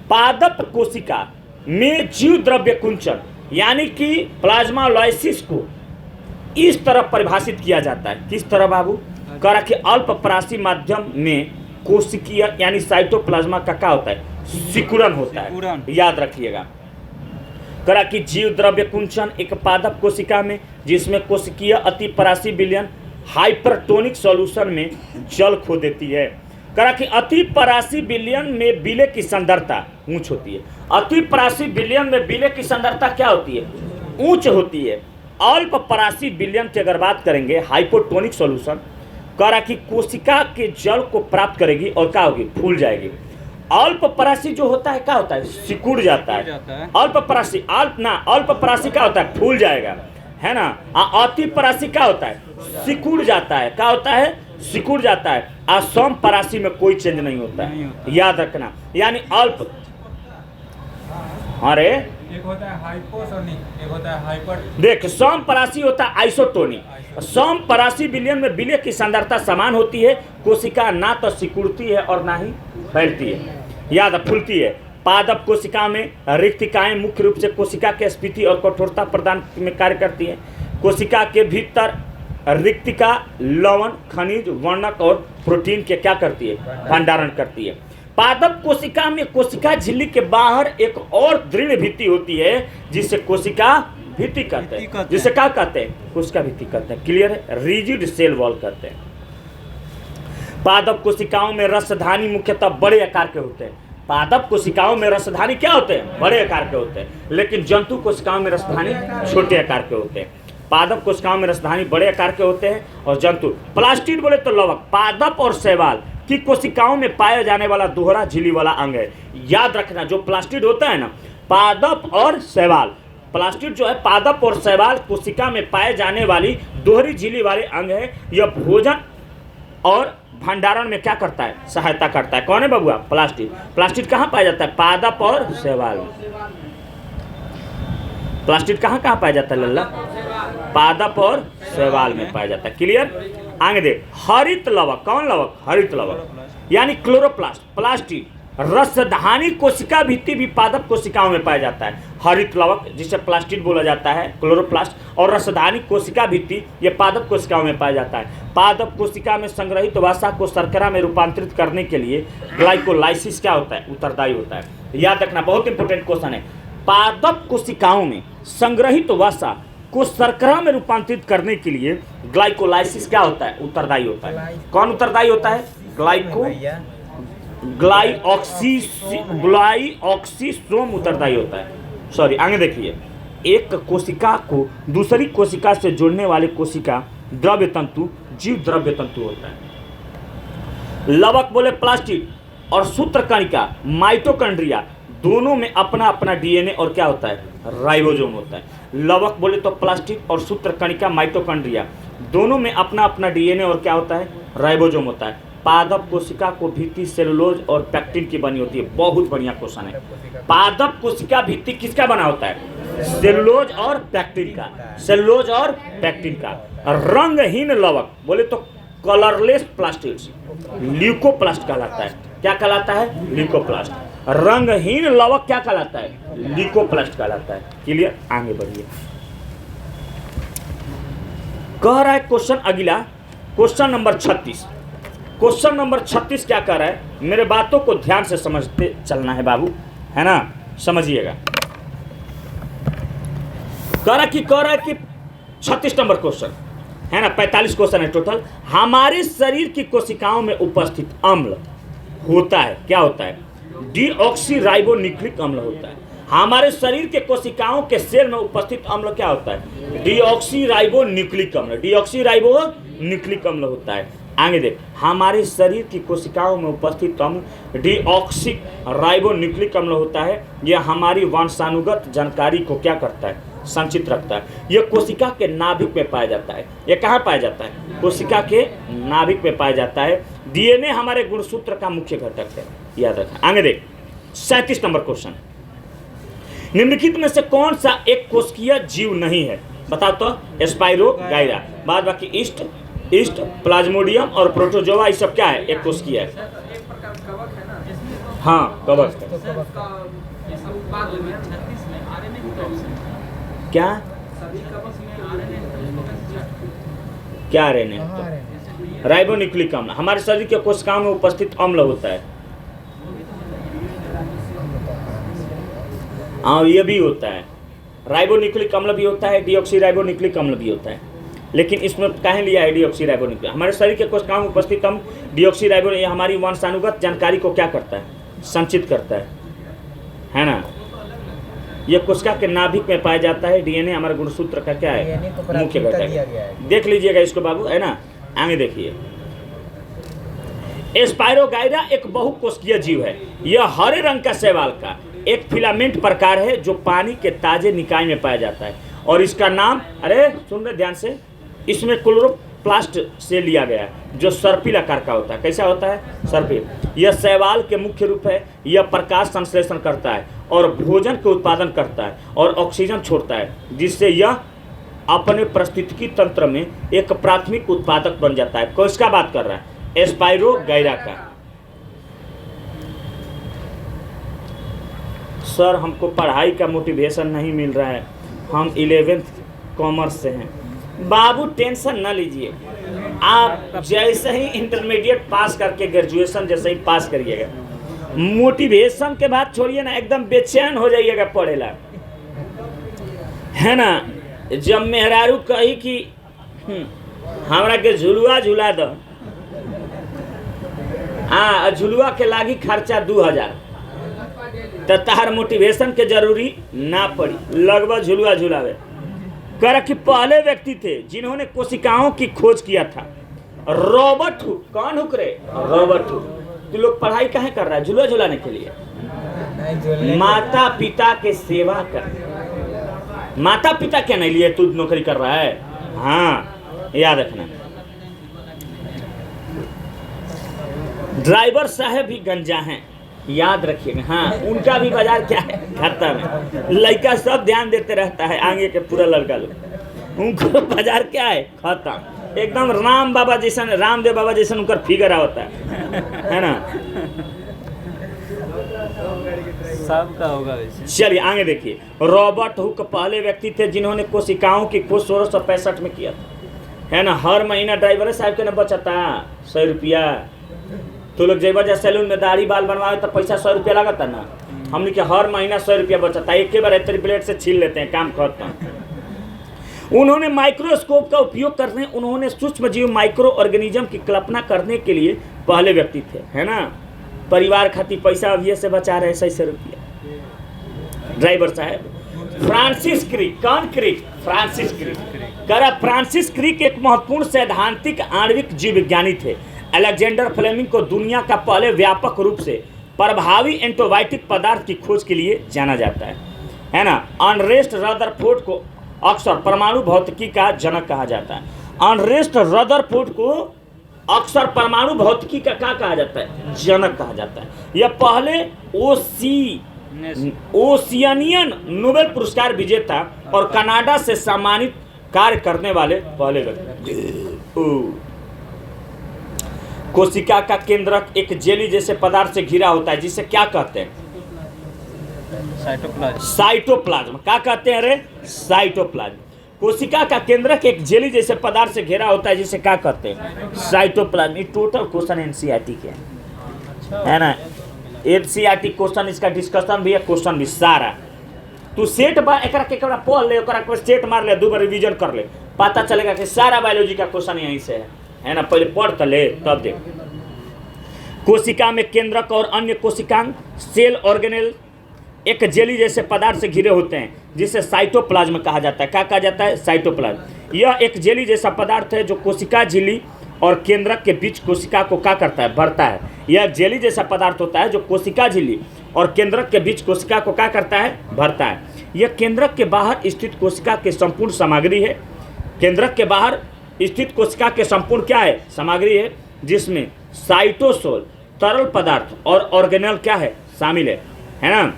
पादप कोशिका में जीव द्रव्य कुंचन यानी कि प्लाज्मालाइसिस को इस तरह परिभाषित किया जाता है। किस तरह बाबू, करा कि अल्पप्राशी माध्यम में कोशिकीय यानी साइटोप्लाज्मा का क्या होता है, सिकुड़न होता है। याद रखिएगा। करा कि जीव द्रव्य कुंचन एक पादप कोशिका में जिसमें कोशिकीय अतिपराशी विलयन हाइपरटोनिक सॉल्यूशन में जल खो देती है। करा कि अतिपराशी विलयन में विलय की सांद्रता ऊंच होती है। अतिपराशी विलयन में विलय की सांद्रता क्या होती है, ऊंच होती है। अल्प परासी विलयन की अगर बात करेंगे, हाइपोटोनिक सॉल्यूशन, कह रहा कि कोशिका के जल को प्राप्त करेगी और क्या होगी, फूल जाएगी। अल्प परासी जो होता है क्या होता है, सिकुड़ जाता है। अल्प परासी अल्प परासी क्या होता है, फूल जाएगा, है ना। अति परासी क्या होता है, सिकुड़ जाता है। क्या होता है, सिकुड़ जाता है। सम परासी में कोई चेंज नहीं होता है, याद रखना। यानी अल्प, अरे एक होता है हाइपोसोनिक, एक होता है हाइपर। देख, सम परासी होता है आइसोटोनिक। सम परासी विलयन में विलय की सांद्रता समान होती है। कोशिका ना तो सिकुड़ती है और ना ही फैलती है, याद फूलती है। पादप कोशिका में रिक्तिकाएं मुख्य रूप से कोशिका की स्फीति और कठोरता प्रदान में कार्य करती है। कोशिका के भीतर रिक्तिका लवण, खनिज, वर्णक और प्रोटीन के क्या करती है, भंडारण करती है। पादप कोशिका में कोशिका झिल्ली के बाहर एक और दृढ़ भित्ति होती है जिसे कोशिका भित्ति कहते हैं, जिसे क्या कहते हैं, कोशिका भित्ति कहते हैं। क्लियर है, रिजिड सेल वॉल कहते हैं। पादप कोशिकाओं में रसधानी मुख्यतः बड़े आकार के होते हैं। पादप कोशिकाओं में रसधानी क्या होते हैं, बड़े आकार के होते हैं, लेकिन जंतु कोशिकाओं में रसधानी छोटे आकार के होते हैं। पादप कोशिकाओं में रसधानी बड़े आकार के होते हैं और जंतु, प्लास्टिड बोले तो लवक, पादप और शैवाल की कोशिकाओं में पाया जाने वाला दोहरा झिल्ली वाला अंग है। याद रखना, जो प्लास्टिड होता है ना, पादप और शैवाल, प्लास्टिड जो है पादप और शैवाल कोशिका में पाए जाने वाली दोहरी झिल्ली वाले अंग है। यह भोजन और भंडारण में क्या करता है, सहायता करता है। कौन है बबुआ, प्लास्टिड। प्लास्टिड कहाँ पाया जाता है, पादप और शैवाल में। प्लास्टिड कहाँ कहाँ पाया जाता है लल्ला, पादप और शैवाल में पाया जाता है। क्लियर, आगे देख, हरित लवक, कौन लवक, हरित लवक, यानी क्लोरोप्लास्ट। प्लास्टिड रसधानी कोशिका भित्ति भी पादप कोशिकाओं में पाया जाता है। हरित लवक जिसे प्लास्टिड बोला जाता है, क्लोरोप्लास्ट, और रसधानी कोशिका भित्ति ये पादप कोशिकाओं में पाया जाता है। पादप कोशिका में संग्रहित वसा को शर्करा में रूपांतरित करने के लिए ग्लाइकोलाइसिस क्या होता है, उत्तरदायी होता है। याद रखना, बहुत इंपॉर्टेंट क्वेश्चन है। पादप कोशिकाओं में संग्रहित वसा को शर्करा में रूपांतरित करने के लिए ग्लाइकोलाइसिस क्या होता है, उत्तरदायी होता है। कौन उत्तरदायी होता है, ग्लाइऑक्सीसोम उत्तरदायी होता है। सॉरी, आगे देखिए, एक कोशिका को दूसरी कोशिका से जोड़ने वाले कोशिका द्रव्य तंतु जीव द्रव्य तंतु होता है। लवक बोले प्लास्टिड और सूत्रकणिका माइटोकॉन्ड्रिया दोनों में अपना अपना डीएनए और क्या होता है, राइबोसोम होता है। लवक बोले तो प्लास्टिड और सूत्रकणिका माइटोकॉन्ड्रिया दोनों में अपना अपना डीएनए और क्या होता है, राइबोसोम होता है। पादप कोशिका को भित्ति सेलुलोज और पैक्टिन की बनी होती है। बहुत बढ़िया क्वेश्चन है। पादप कोशिका भित्ति किसका बना होता है, सेलुलोज और पैक्टिन का, सेलुलोज और पैक्टिन का। रंगहीन लवक बोले तो कलरलेस प्लास्टिड्स ल्यूकोप्लास्ट कहलाता है। क्या कहलाता है, ल्यूकोप्लास्ट। रंगहीन लवक क्या कहलाता है, ल्यूकोप्लास्ट कहलाता है। क्लियर, आगे बढ़िए। कह रहा है क्वेश्चन अगला, क्वेश्चन नंबर 36। क्वेश्चन नंबर 36 क्या कह रहा है, मेरे बातों को ध्यान से समझते चलना है बाबू, है ना, समझिएगा। कह रहा है कि 36 नंबर क्वेश्चन है ना, 45 क्वेश्चन है टोटल। हमारे शरीर की कोशिकाओं में उपस्थित अम्ल होता है, क्या होता है, डीऑक्सीराइबोन्यूक्लिक अम्ल होता है। हमारे शरीर के कोशिकाओं के सेल में उपस्थित अम्ल क्या होता है, डीऑक्सीराइबोन्यूक्लिक अम्ल, डीऑक्सीराइबोन्यूक्लिक अम्ल होता है। आगे देख, हमारे शरीर की कोशिकाओं में उपस्थित अम्ल डीऑक्सीराइबोन्यूक्लिक अम्ल होता है। यह हमारी वंशानुगत जानकारी को क्या करता है, संचित रखता है। यह कोशिका के नाभिक में पाया जाता है। यह कहाँ पाया जाता है, कोशिका के नाभिक में पाया जाता है। डीएनए हमारे गुणसूत्र का मुख्य घटक है, याद रखना। आगे देख, 37 नंबर क्वेश्चन, निम्नलिखित में से कौन सा एक कोशिकीय जीव नहीं है, बताओ तो। स्पाइरोगाइरा, बाद बाकी ईस्ट, प्लाज्मोडियम और प्रोटोजोआ, ये सब क्या है, एक कोशिकीय है। हाँ, कवक क्या क्या रहने, राइबोन्यूक्लिक अम्ल हमारे शरीर के कोशिकाओं में उपस्थित अम्ल होता है। हाँ, ये भी होता है, राइबोन्यूक्लिक अम्ल भी होता है, डीऑक्सीराइबोन्यूक्लिक अम्ल भी होता है। लेकिन इसमें कहाँ लिया है डीऑक्सीराइबोन्यूक्लिक, हमारे शरीर के कोशिकाओं में उपस्थित अम्ल डीऑक्सीराइबो, ये हमारी वंशानुगत जानकारी को क्या करता है, संचित करता है ना। ये कोशिका के नाभिक में पाया जाता है। डीएनए हमारे गुणसूत्र का क्या है, DNA को मुख्य प्राथमिकता दिया घटक गया है। है। देख लीजिएगा इसको बाबू, है ना। आगे देखिए, स्पाइरोगाइरा एक बहुकोशिकीय जीव है। यह हरे रंग का शैवाल का एक फिलामेंट प्रकार है जो पानी के ताजे निकाय में पाया जाता है और इसका नाम, अरे सुन रहे ध्यान से, इसमें क्लोरोप्लास्ट से लिया गया है जो सर्पिल आकार का होता है। कैसा होता है, सर्पिल। यह शैवाल के मुख्य रूप है। यह प्रकाश संश्लेषण करता है और भोजन के उत्पादन करता है और ऑक्सीजन छोड़ता है, जिससे यह अपने पारिस्थितिकी तंत्र में एक प्राथमिक उत्पादक बन जाता है। किसका बात कर रहा है, स्पाइरोगाइरा का। सर हमको पढ़ाई का मोटिवेशन नहीं मिल रहा है, हम 11th कॉमर्स से हैं। बाबू टेंशन ना लीजिए, आप जैसे ही इंटरमीडिएट पास करके ग्रेजुएशन जैसे ही पास करिएगा, मोटिवेशन के बाद छोड़िए ना, एकदम बेचैन हो जाइएगा पढ़ेला, है ना। जब मेहरारू कही कि हमरा के झुलुआ झुला दो, हाँ झुलुआ के लागी खर्चा 2000, तो तार मोटिवेशन के जरूरी ना पड़ी, लगभग झुलुआ झुलावे। कर कि पहले व्यक्ति थे जिन्होंने कोशिकाओं की खोज किया था, रॉबर्ट हुक। कौन हुक रे, रॉबर्ट हुक। तू लोग पढ़ाई काहे कर रहा है, झुलुआ झुलाने के लिए? नहीं झूलने माता पिता के सेवा कर। माता पिता के नहीं लिए तू नौकरी कर रहा है, हाँ याद रखना। ड्राइवर साहब भी गंजा हैं, याद रखिएगा। हाँ उनका भी बाजार क्या है, खत्म है। लड़का सब ध्यान देते रहता है, आगे के पूरा लड़का लोग, उनको बाजार क्या है, खत्म। एकदम राम बाबा जैसा, रामदेव बाबा जैसा उनका फिगर होता है ना। सबका होगा वैसे। चलिए आगे देखिए, रॉबर्ट हुक पहले व्यक्ति थे जिन्होंने कोशिकाओं की खोज 1665 में किया था, है ना। हर महीना ड्राइवर साहब के न बचता 100 रुपया। तो लोग जब जा सैलून में दाढ़ी बाल बनवाए तो पैसा 100 रुपया लगता ना, हमने के हर महीना 100 रुपया बचता, एक बार इतनी प्लेट से छील लेते हैं, काम खत्म। उन्होंने माइक्रोस्कोप का उपयोग करने, उन्होंने सूक्ष्म जीव माइक्रो ऑर्गेनिज्म की कल्पना करने के लिए पहले व्यक्ति थे, है ना। परिवार खातिर पैसा अभी से बचा रहे 100 रुपया ड्राइवर साहब। फ्रांसिस क्रिक, कौन क्रिक, फ्रांसिस क्रिक। करा फ्रांसिस क्रिक एक महत्वपूर्ण सैद्धांतिक आणविक जीव विज्ञानी थे। अलेक्जेंडर फ्लेमिंग को दुनिया का पहले व्यापक रूप से प्रभावी एंटीबायोटिक पदार्थ की खोज के लिए जाना जाता है ना। अर्नेस्ट रदरफोर्ड को अक्सर परमाणु भौतिकी का जनक कहा जाता है। अर्नेस्ट रदरफोर्ड को अक्सर परमाणु भौतिकी का क्या कहा जाता है, जनक कहा जाता है। यह पहले ओशियनियन नोबेल पुरस्कार विजेता और कनाडा से सम्मानित कार्य करने वाले पहले व्यक्ति। कोशिका का केंद्रक एक जेली जैसे पदार्थ से घिरा होता है, जिसे क्या कहते हैं, साइटोप्लाज्म। साइटोप्लाज्म। क्या कहते हैं रे, साइटोप्लाज्म। कोशिका का केंद्रक एक जेली जैसे पदार्थ से घिरा होता है, जिसे क्या कहते हैं, साइटोप्लाज्म। ये टोटल क्वेश्चन एनसीईआरटी के है ना। एनसीईआरटी क्वेश्चन, इसका डिस्कशन भी है, क्वेश्चन भी सारा। तू सेट बा एकरा के एकरा पढ़ ले, ओकरा को सेट मार ले, 2 बार रिवीजन कर ले, पता चलेगा कि सारा बायोलॉजी का क्वेश्चन यहीं से है ना। पहले पढ़ तो ले तब देख। कोशिका में केंद्रक और अन्य कोशिकांग सेल ऑर्गेनेल एक जेली जैसे पदार्थ से घिरे होते हैं, जिसे साइटोप्लाज्म कहा जाता है। क्या कहा जाता है, साइटोप्लाज्म। यह एक जेली जैसा पदार्थ है जो कोशिका झिल्ली और केंद्रक के बीच कोशिका को क्या करता है, भरता है। यह जेली जैसा पदार्थ होता है जो कोशिका झिल्ली और केंद्रक के बीच कोशिका को क्या करता है, भरता है। यह केंद्रक के बाहर स्थित कोशिका की संपूर्ण सामग्री है। केंद्रक के बाहर स्थित कोशिका के संपूर्ण क्या है, सामग्री है, जिसमें साइटोसोल तरल पदार्थ और ऑर्गेनेल क्या है, शामिल है ना।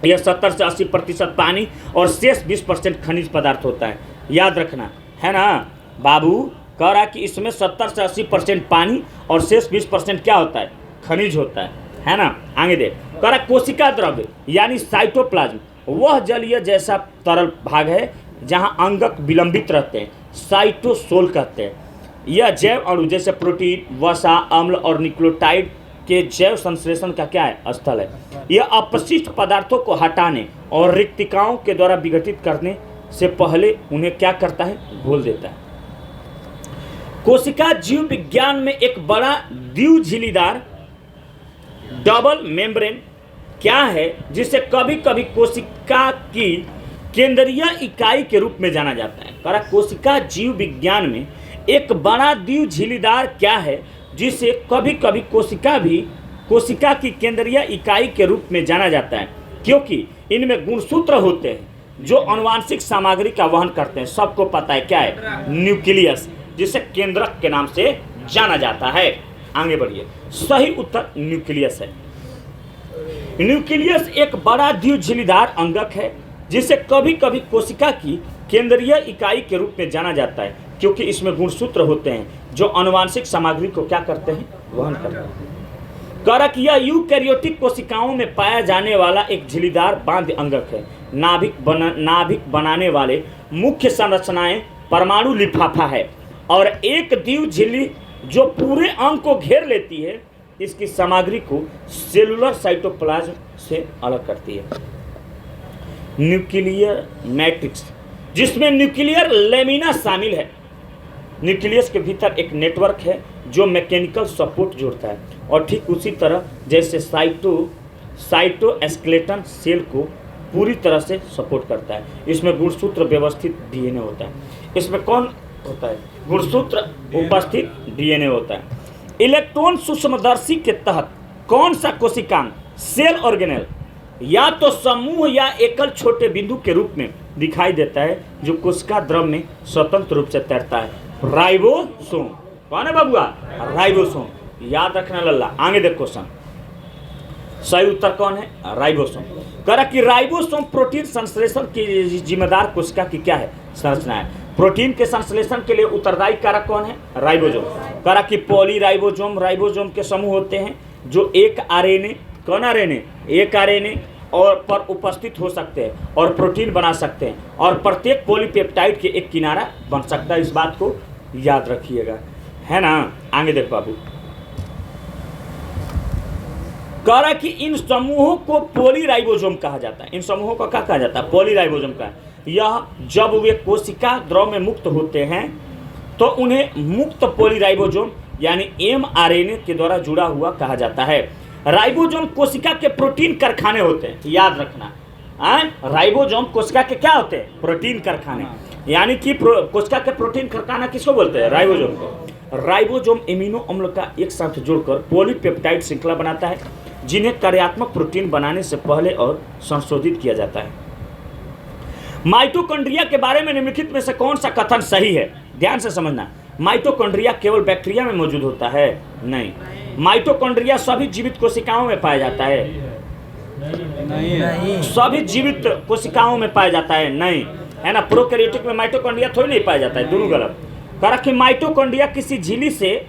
यह 70 से 80% पानी और शेष 20% खनिज पदार्थ होता है, याद रखना है ना। बाबू कह रहा कि इसमें 70 से 80% पानी और शेष 20% क्या होता है, खनिज होता है ना। आगे देख, कह रहा कोशिका द्रव्य यानी साइटोप्लाज्म वह जलीय जैसा तरल भाग है जहां अंगक विलंबित रहते हैं, साइटोसोल कहते हैं। यह जैव अणु जैसे प्रोटीन, वसा, अम्ल और न्यूक्लियोटाइड के जैव संश्लेषण का क्या है, स्थल है। यह अपशिष्ट पदार्थों को हटाने और रिक्तिकाओं के द्वारा विघटित करने से पहले उन्हें क्या करता है, घोल देता है। कोशिका जीव विज्ञान में एक बड़ा द्विझिल्लीदार डबल मेम्ब्रेन क्या है जिसे कभी कभी कोशिका की केंद्रीय इकाई के रूप में जाना जाता है? कह रहा कोशिका जीव विज्ञान में एक बड़ा द्वि झिल्लीदार क्या है जिसे कभी कभी कोशिका की केंद्रीय इकाई के रूप में जाना जाता है, क्योंकि इनमें गुणसूत्र होते हैं जो आनुवांशिक सामग्री का वहन करते हैं। सबको पता है क्या है? न्यूक्लियस, जिसे केंद्रक के नाम से जाना जाता है। आगे बढ़िए, सही उत्तर न्यूक्लियस है। न्यूक्लियस एक बड़ा द्विझिल्लीदार अंगक है जिसे कभी कभी कोशिका की केंद्रीय इकाई के रूप में जाना जाता है, क्योंकि इसमें गुणसूत्र होते हैं जो आनुवांशिक सामग्री को क्या करते हैं? वहन करते हैं। करक यह यूकैरियोटिक कोशिकाओं में पाया जाने वाला एक झिल्लीदार बाध्य अंगक है। नाभिक बनाने वाले मुख्य संरचनाएं परमाणु लिफाफा है और एक द्वि झिल्ली जो पूरे अंग को घेर लेती है, इसकी सामग्री को सेलुलर साइटोप्लाज्म से अलग करती है। न्यूक्लियर मैट्रिक्स, जिसमें न्यूक्लियर लेमिना शामिल है। न्यूक्लियस के भीतर एक नेटवर्क है जो मैकेनिकल सपोर्ट जोड़ता है, और ठीक उसी तरह जैसे साइटोस्केलेटन सेल को पूरी तरह से सपोर्ट करता है। इसमें गुणसूत्र व्यवस्थित डीएनए होता है। इसमें कौन होता है? गुणसूत्र उपस्थित डीएनए होता है। इलेक्ट्रॉन सूक्ष्मदर्शी के तहत कौन सा कोशिकांग सेल ऑर्गेनेल या तो समूह या एकल छोटे बिंदु के रूप में दिखाई देता है जो कोशिका द्रव में स्वतंत्र रूप से तैरता है? राइबोसोम। कौन है बाबुआ? राइबोसोम। याद रखना लल्ला। आगे देख क्वेश्चन, सही उत्तर कौन है? राइबोसोम। कह कि राइबोसोम प्रोटीन संश्लेषण की जिम्मेदार कोशिका की क्या है? संरचना है। प्रोटीन के संश्लेषण के लिए उत्तरदायी कारक कौन है? राइबोसोम। कह कि पॉलीराइबोसोम राइबोसोम के समूह होते हैं जो एक आरएनए, कौन आरएनए? एक आरएनए और पर उपस्थित हो सकते हैं और प्रोटीन बना सकते हैं, और प्रत्येक पॉलीपेप्टाइड के एक किनारा बन सकता है। इस बात को याद रखिएगा, है ना। आगे देख बाबू, कह रहा कि इन समूहों को पॉलीराइबोसोम कहा जाता है। इन समूहों को क्या कहा जाता है? पॉलीराइबोसोम का। यह जब वे कोशिका द्रव में मुक्त होते हैं तो उन्हें मुक्त पॉलीराइबोसोम यानी एमआरएनए के द्वारा जुड़ा हुआ कहा जाता है। राइबोसोम कोशिका के प्रोटीन कारखाने होते हैं, याद रखना। राइबोसोम कोशिका के क्या होते हैं? प्रोटीन कारखाने। यानी कि कोशिका के प्रोटीन कारखाना किसको बोलते हैं? राइबोसोम को। राइबोसोम एमिनो अम्ल का एक साथ जोड़कर पॉलीपेप्टाइड श्रृंखला बनाता है, जिन्हें कार्यात्मक प्रोटीन बनाने से पहले और संशोधित किया जाता है। माइटोकॉन्ड्रिया के बारे में निम्नलिखित में से कौन सा कथन सही है? ध्यान से समझना। माइटोकॉन्ड्रिया केवल बैक्टीरिया में मौजूद होता है? नहीं। माइटोकॉन्ड्रिया सभी जीवित कोशिकाओं में पाया जाता है? नहीं। सभी जीवित कोशिकाओं में पाया जाता है? नहीं, है ना। प्रोकैरियोटिक में माइटोकॉन्ड्रिया थोड़ी नहीं पाया जाता है, दोनों गलत। कह कि माइटोकॉन्ड्रिया किसी झिल्ली से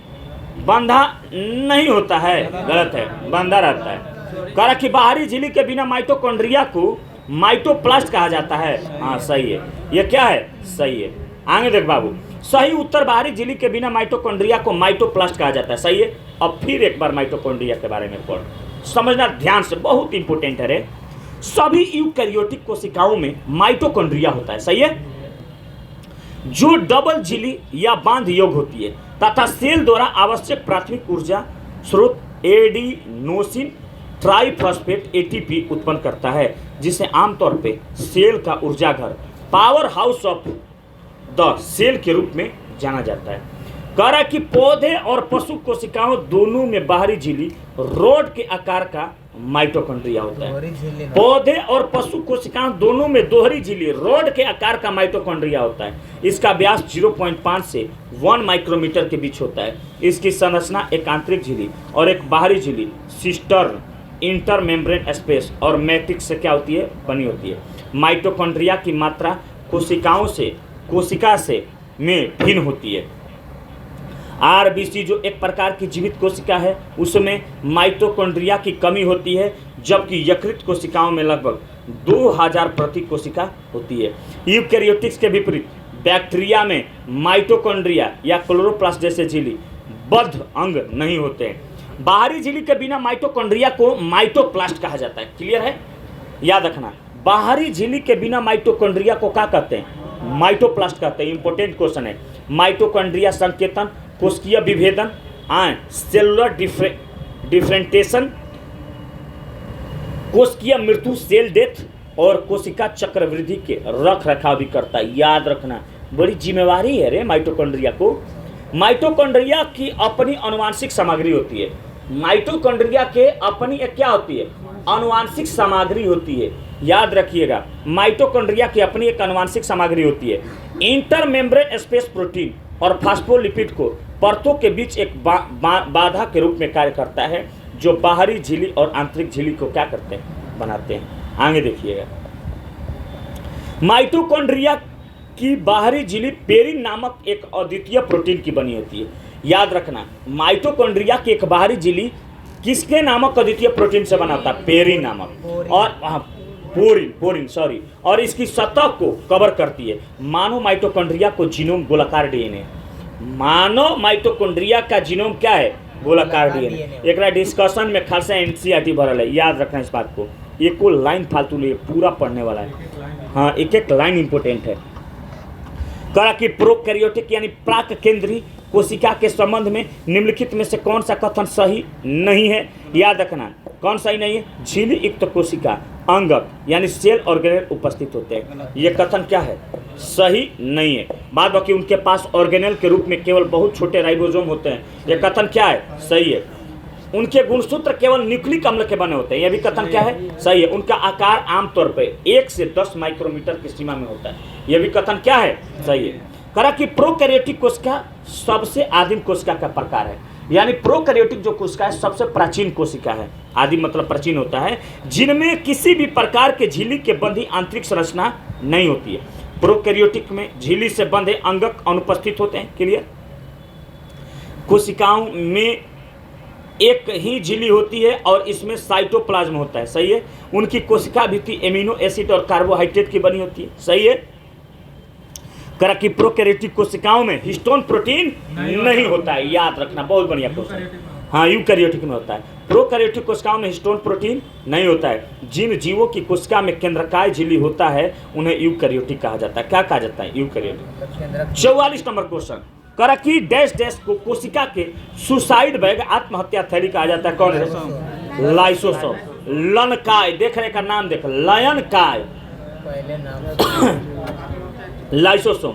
बंधा नहीं होता है, गलत है, बंधा रहता है। कह कि बाहरी झिल्ली के बिना माइटोकॉन्ड्रिया को माइटोप्लास्ट कहा जाता है। हाँ सही है, ये क्या है? सही है। आगे देख बाबू, सही उत्तर बाहरी झिल्ली के बिना माइटोकॉन्ड्रिया को माइटोप्लास्ट कहा जाता है। सही है। अब फिर एक बार माइटोकॉन्ड्रिया के बारे में पढ़, समझना ध्यान से, बहुत इंपॉर्टेंट है रे। सभी यूकैरियोटिक कोशिकाओं में माइटोकॉन्ड्रिया होता है। सही है, जो डबल झिल्ली या बांध योग होती है तथा सेल द्वारा आवश्यक प्राथमिक ऊर्जा स्रोत एडिनोसिन ट्राइफॉस्फेट एटीपी उत्पन्न करता है, जिसे आमतौर पे सेल का ऊर्जा घर power house of the cell के रूप में जाना जाता है। कह रहा कि पौधे और पशु कोशिकाओं दोनों में बाहरी झिल्ली रोड के आकार का माइटोकॉन्ड्रिया होता है। पौधे और पशु कोशिकाओं दोनों में दोहरी झिल्ली रोड के आकार का माइटोकॉन्ड्रिया होता है। इसका व्यास 0.5 से 1 माइक्रोमीटर के बीच होता है। इसकी संरचना एक आंतरिक झिल्ली और एक बाहरी झिल्ली सिस्टर्न, इंटरमेम्ब्रेन स्पेस और मैट्रिक्स से क्या होती है? बनी होती है। माइटोकॉन्ड्रिया की मात्रा कोशिका से में भिन्न होती है। आरबीसी जो एक प्रकार की जीवित कोशिका है, उसमें माइटोकॉन्ड्रिया की कमी होती है, जबकि यकृत कोशिकाओं में लगभग 2000 प्रति कोशिका होती है। यूकैरियोटिक्स के विपरीत बैक्टीरिया में माइटोकॉन्ड्रिया या क्लोरोप्लास्ट जैसे झिल्ली बद्ध अंग नहीं होते हैं। बाहरी झिल्ली के बिना माइटोकॉन्ड्रिया को माइटोप्लास्ट कहा जाता है। क्लियर है? याद रखना, बाहरी झिल्ली के बिना माइटोकॉन्ड्रिया को क्या कहते हैं? माइटोप्लास्ट कहते हैं। इंपॉर्टेंट क्वेश्चन है। माइटोकॉन्ड्रिया संकेतन, कोशिकीय विभेदन, सेलुलर डिफरेंटेशन, कोशिकीय मृत्यु सेल डेथ और कोशिका चक्रवृद्धि के रख रखाव भी करता है। याद रखना, बड़ी जिम्मेवारी है रे माइटोकॉन्ड्रिया को। माइटोकॉन्ड्रिया की अपनी आनुवांशिक सामग्री होती है। माइटोकॉन्ड्रिया के अपनी एक क्या होती है? आनुवांशिक सामग्री होती है। याद रखिएगा, माइटोकॉन्ड्रिया की अपनी एक आनुवांशिक सामग्री होती है। इंटरमेम्ब्रेन स्पेस प्रोटीन और फास्फोलिपिड को परतों के बीच एक बाधा के रूप में कार्य करता है, जो बाहरी झिल्ली और आंतरिक झिल्ली को क्या करते हैं? बनाते हैं। आगे देखिएगा, माइटोकॉन्ड्रिया की बाहरी झिल्ली पेरिन नामक एक अद्वितीय प्रोटीन की बनी होती है। याद रखना, माइटोकॉन्ड्रिया की एक बाहरी झिल्ली किसके नामक अद्वितीय प्रोटीन से बना होता है? पेरिन नामक, और पोरिन सॉरी, और इसकी सतह को कवर करती है। मानव माइटोकॉन्ड्रिया को जीनोम गोलाकार डीएनए। मानव माइटोकॉन्ड्रिया का जीनोम क्या है? गोलाकार डीएनए। एक डिस्कशन में खासा एनसीईआरटी भरल है, याद रखना इस बात को। ये कोई लाइन फालतू नहीं, पूरा पढ़ने वाला है। हाँ, एक एक लाइन इंपोर्टेंट है। कहा कि प्रोकैरियोटिक यानी प्राक केंद्रीय कोशिका के संबंध में निम्नलिखित में से कौन सा कथन सही नहीं है? याद रखना, कौन सही नहीं है? झिल्ली युक्त कोशिका अंगक यानी सेल ऑर्गेनेल उपस्थित होते हैं। ये कथन क्या है? सही नहीं है। बाद बाकी उनके पास ऑर्गेनेल के रूप में केवल बहुत छोटे राइबोसोम होते हैं। ये कथन क्या है? सही है। उनके गुणसूत्र केवल न्यूक्लिक अम्ल के बने होते हैं। यह भी कथन क्या है? सही है। उनका आकार आमतौर पर 1 से 10 माइक्रोमीटर की सीमा में होता है। यह भी कथन क्या है? सही है। कहा कि प्रोकैरियोटिक कोशिका सबसे आदिम कोशिका का प्रकार है, यानी प्रोकैरियोटिक जो कोशिका है सबसे प्राचीन कोशिका है। आदिम मतलब प्राचीन होता है, जिनमें किसी भी प्रकार के झिल्ली के बंधी आंतरिक संरचना नहीं होती है। प्रोकैरियोटिक में झिल्ली से बंधे अंगक अनुपस्थित होते हैं। क्लियर? कोशिकाओं में एक ही झिल्ली होती है और इसमें साइटोप्लाज्म होता है। सही है। उनकी कोशिका भित्ति एमिनो एसिड और कार्बोहाइड्रेट की बनी होती है। सही है। करा कि प्रोकैरियोटिक कोशिकाओं में हिस्टोन प्रोटीन नहीं होता है। याद रखना, बहुत बढ़िया क्वेश्चन। हाँ, यूकैरियोटिक में होता है। प्रोकैरियोटिक कोशिकाओं में हिस्टोन प्रोटीन नहीं होता है। जिन जीवों की कोशिका में केंद्रकाय झिल्ली होता है उन्हें यूकैरियोटिक कहा जाता है। क्या कहा जाता है? यूकैरियोटिक। 44 नंबर क्वेश्चन, करा कि डैश डैश को कोशिका के सुसाइड बैग आत्महत्या थैली कहा जाता है। कौन है? लाइसोसोम। लनकाय, देख रहे का नाम देख, लयनकाय, लाइसोसोम।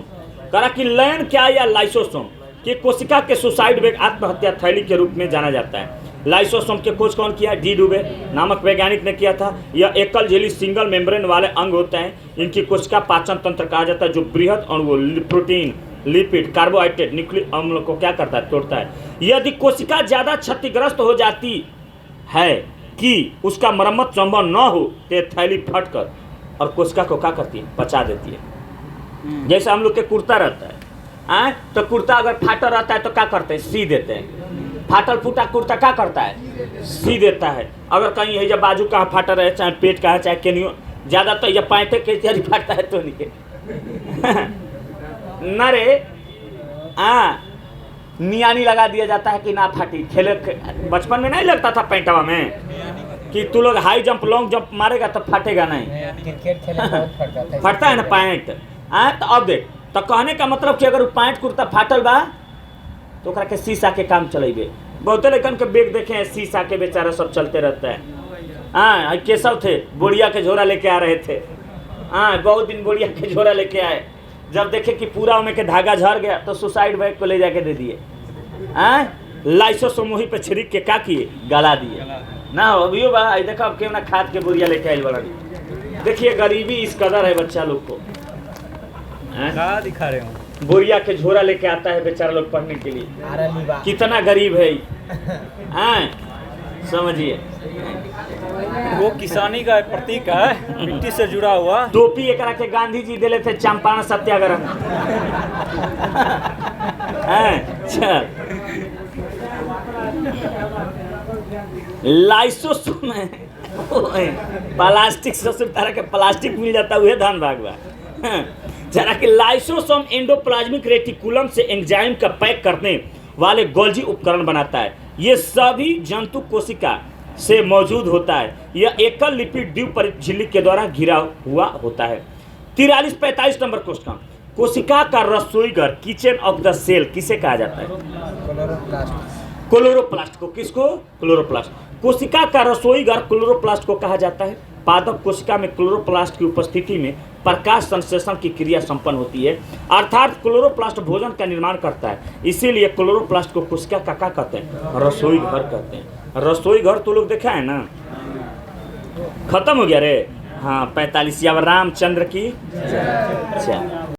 करा कि लयन क्या या लाइसोसोम कि कोशिका के सुसाइड बैग आत्महत्या थैली के रूप में जाना जाता है। लाइसोसोम के खोज कौन किया? डी डुबे नामक वैज्ञानिक ने किया था। यह एकल झिल्ली सिंगल मेम्ब्रेन वाले अंग होते हैं। इनकी कोशिका पाचन तंत्र कहा जाता है, जो बृहद अणुओं प्रोटीन, लिपिड, कार्बोहाइड्रेट, न्यूक्लिक अम्ल को क्या करता है? तोड़ता है। यदि कोशिका ज्यादा क्षतिग्रस्त हो जाती है कि उसका मरम्मत संभव न हो तो थैली फटकर और कोशिका को क्या करती है? पचा देती है। जैसे हम लोग के कुर्ता रहता है, तो कुर्ता अगर फाटा रहता है तो क्या करते हैं? सी देते हैं। फाटल फूटा कुर्ता क्या करता है? सी देता है। अगर कहीं है जब बाजू कहाँ फाटा रहे, चाहे पेट कहाँ, चाहे केनियो, ज़्यादा तो यह पैंटे के जरिए फाटता है तो नहीं न रे। नियानी लगा दिया जाता है कि ना फाटी। खेले बचपन में नहीं लगता था पैंटवा में कि तू लोग हाई जंप लॉन्ग जंप मारेगा तो फाटेगा नहीं। क्रिकेट खेले बहुत फटता है ना पैंट। तो अब देख, तो कहने का मतलब कि अगर पैंट कुर्ता फाटल बा तो ओकरा के शीशा के काम चलेबे। बहुते लेकिन के बेग देखे हैं, शीशा के बेचारा सब चलते रहता है। हाँ, केशव थे, बोरिया के झोरा लेके आ रहे थे। हाँ, बहुत दिन बोरिया के झोरा लेके आए। जब देखे कि पूरा में के धागा झड़ गया तो सुसाइड बैग को ले जाके दे दिए। लाइसोसोम वहीं पे छिड़क के क्या किए? गला दिए ना। अभी भाई देखो, अब क्यों ना खाद के बोरिया लेके आए बड़ा। देखिए गरीबी इस कदर है बच्चा लोग को। क्या दिखा रहे हो? बोरिया के झोरा लेके आता है बेचारा लोग पढ़ने के लिए। कितना गरीब है। समझिए, वो किसानी का प्रतीक है, मिट्टी से जुड़ा हुआ। टोपी एकरा के गांधी जी दिले थे चंपारण सत्याग्रह। लाइसोसोम प्लास्टिक से तरह के प्लास्टिक मिल जाता है, धन भागवा। जरा कि लाइसोसोम एंडोप्लाज्मिक रेटिकुलम से एंजाइम का पैक करने वाले गोल्जी उपकरण बनाता है। ये सभी जंतु कोशिका से मौजूद होता है। यह एकल लिपिड द्विपरित झिल्ली के द्वारा घिरा हुआ होता है। 43-45 नंबर क्वेश्चन, कोशिका का रसोई घर, किचन ऑफ द सेल किसे कहा जाता है? क्लोरोप्लास्ट को, किसको? क्लोरोप्लास्ट। कोशिका का रसोई घर क्लोरोप्लास्ट को कहा जाता है। पादप कोशिका में क्लोरोप्लास्ट की उपस्थिति में प्रकाश संश्लेषण की क्रिया संपन्न होती है, अर्थात क्लोरोप्लास्ट भोजन का निर्माण करता है। इसीलिए क्लोरोप्लास्ट को कोशिका का क्या कहते हैं? रसोई घर कहते हैं। रसोई घर तो लोग देखा है ना। खत्म हो गया रे। हाँ, 45वां रामचंद्र की जय।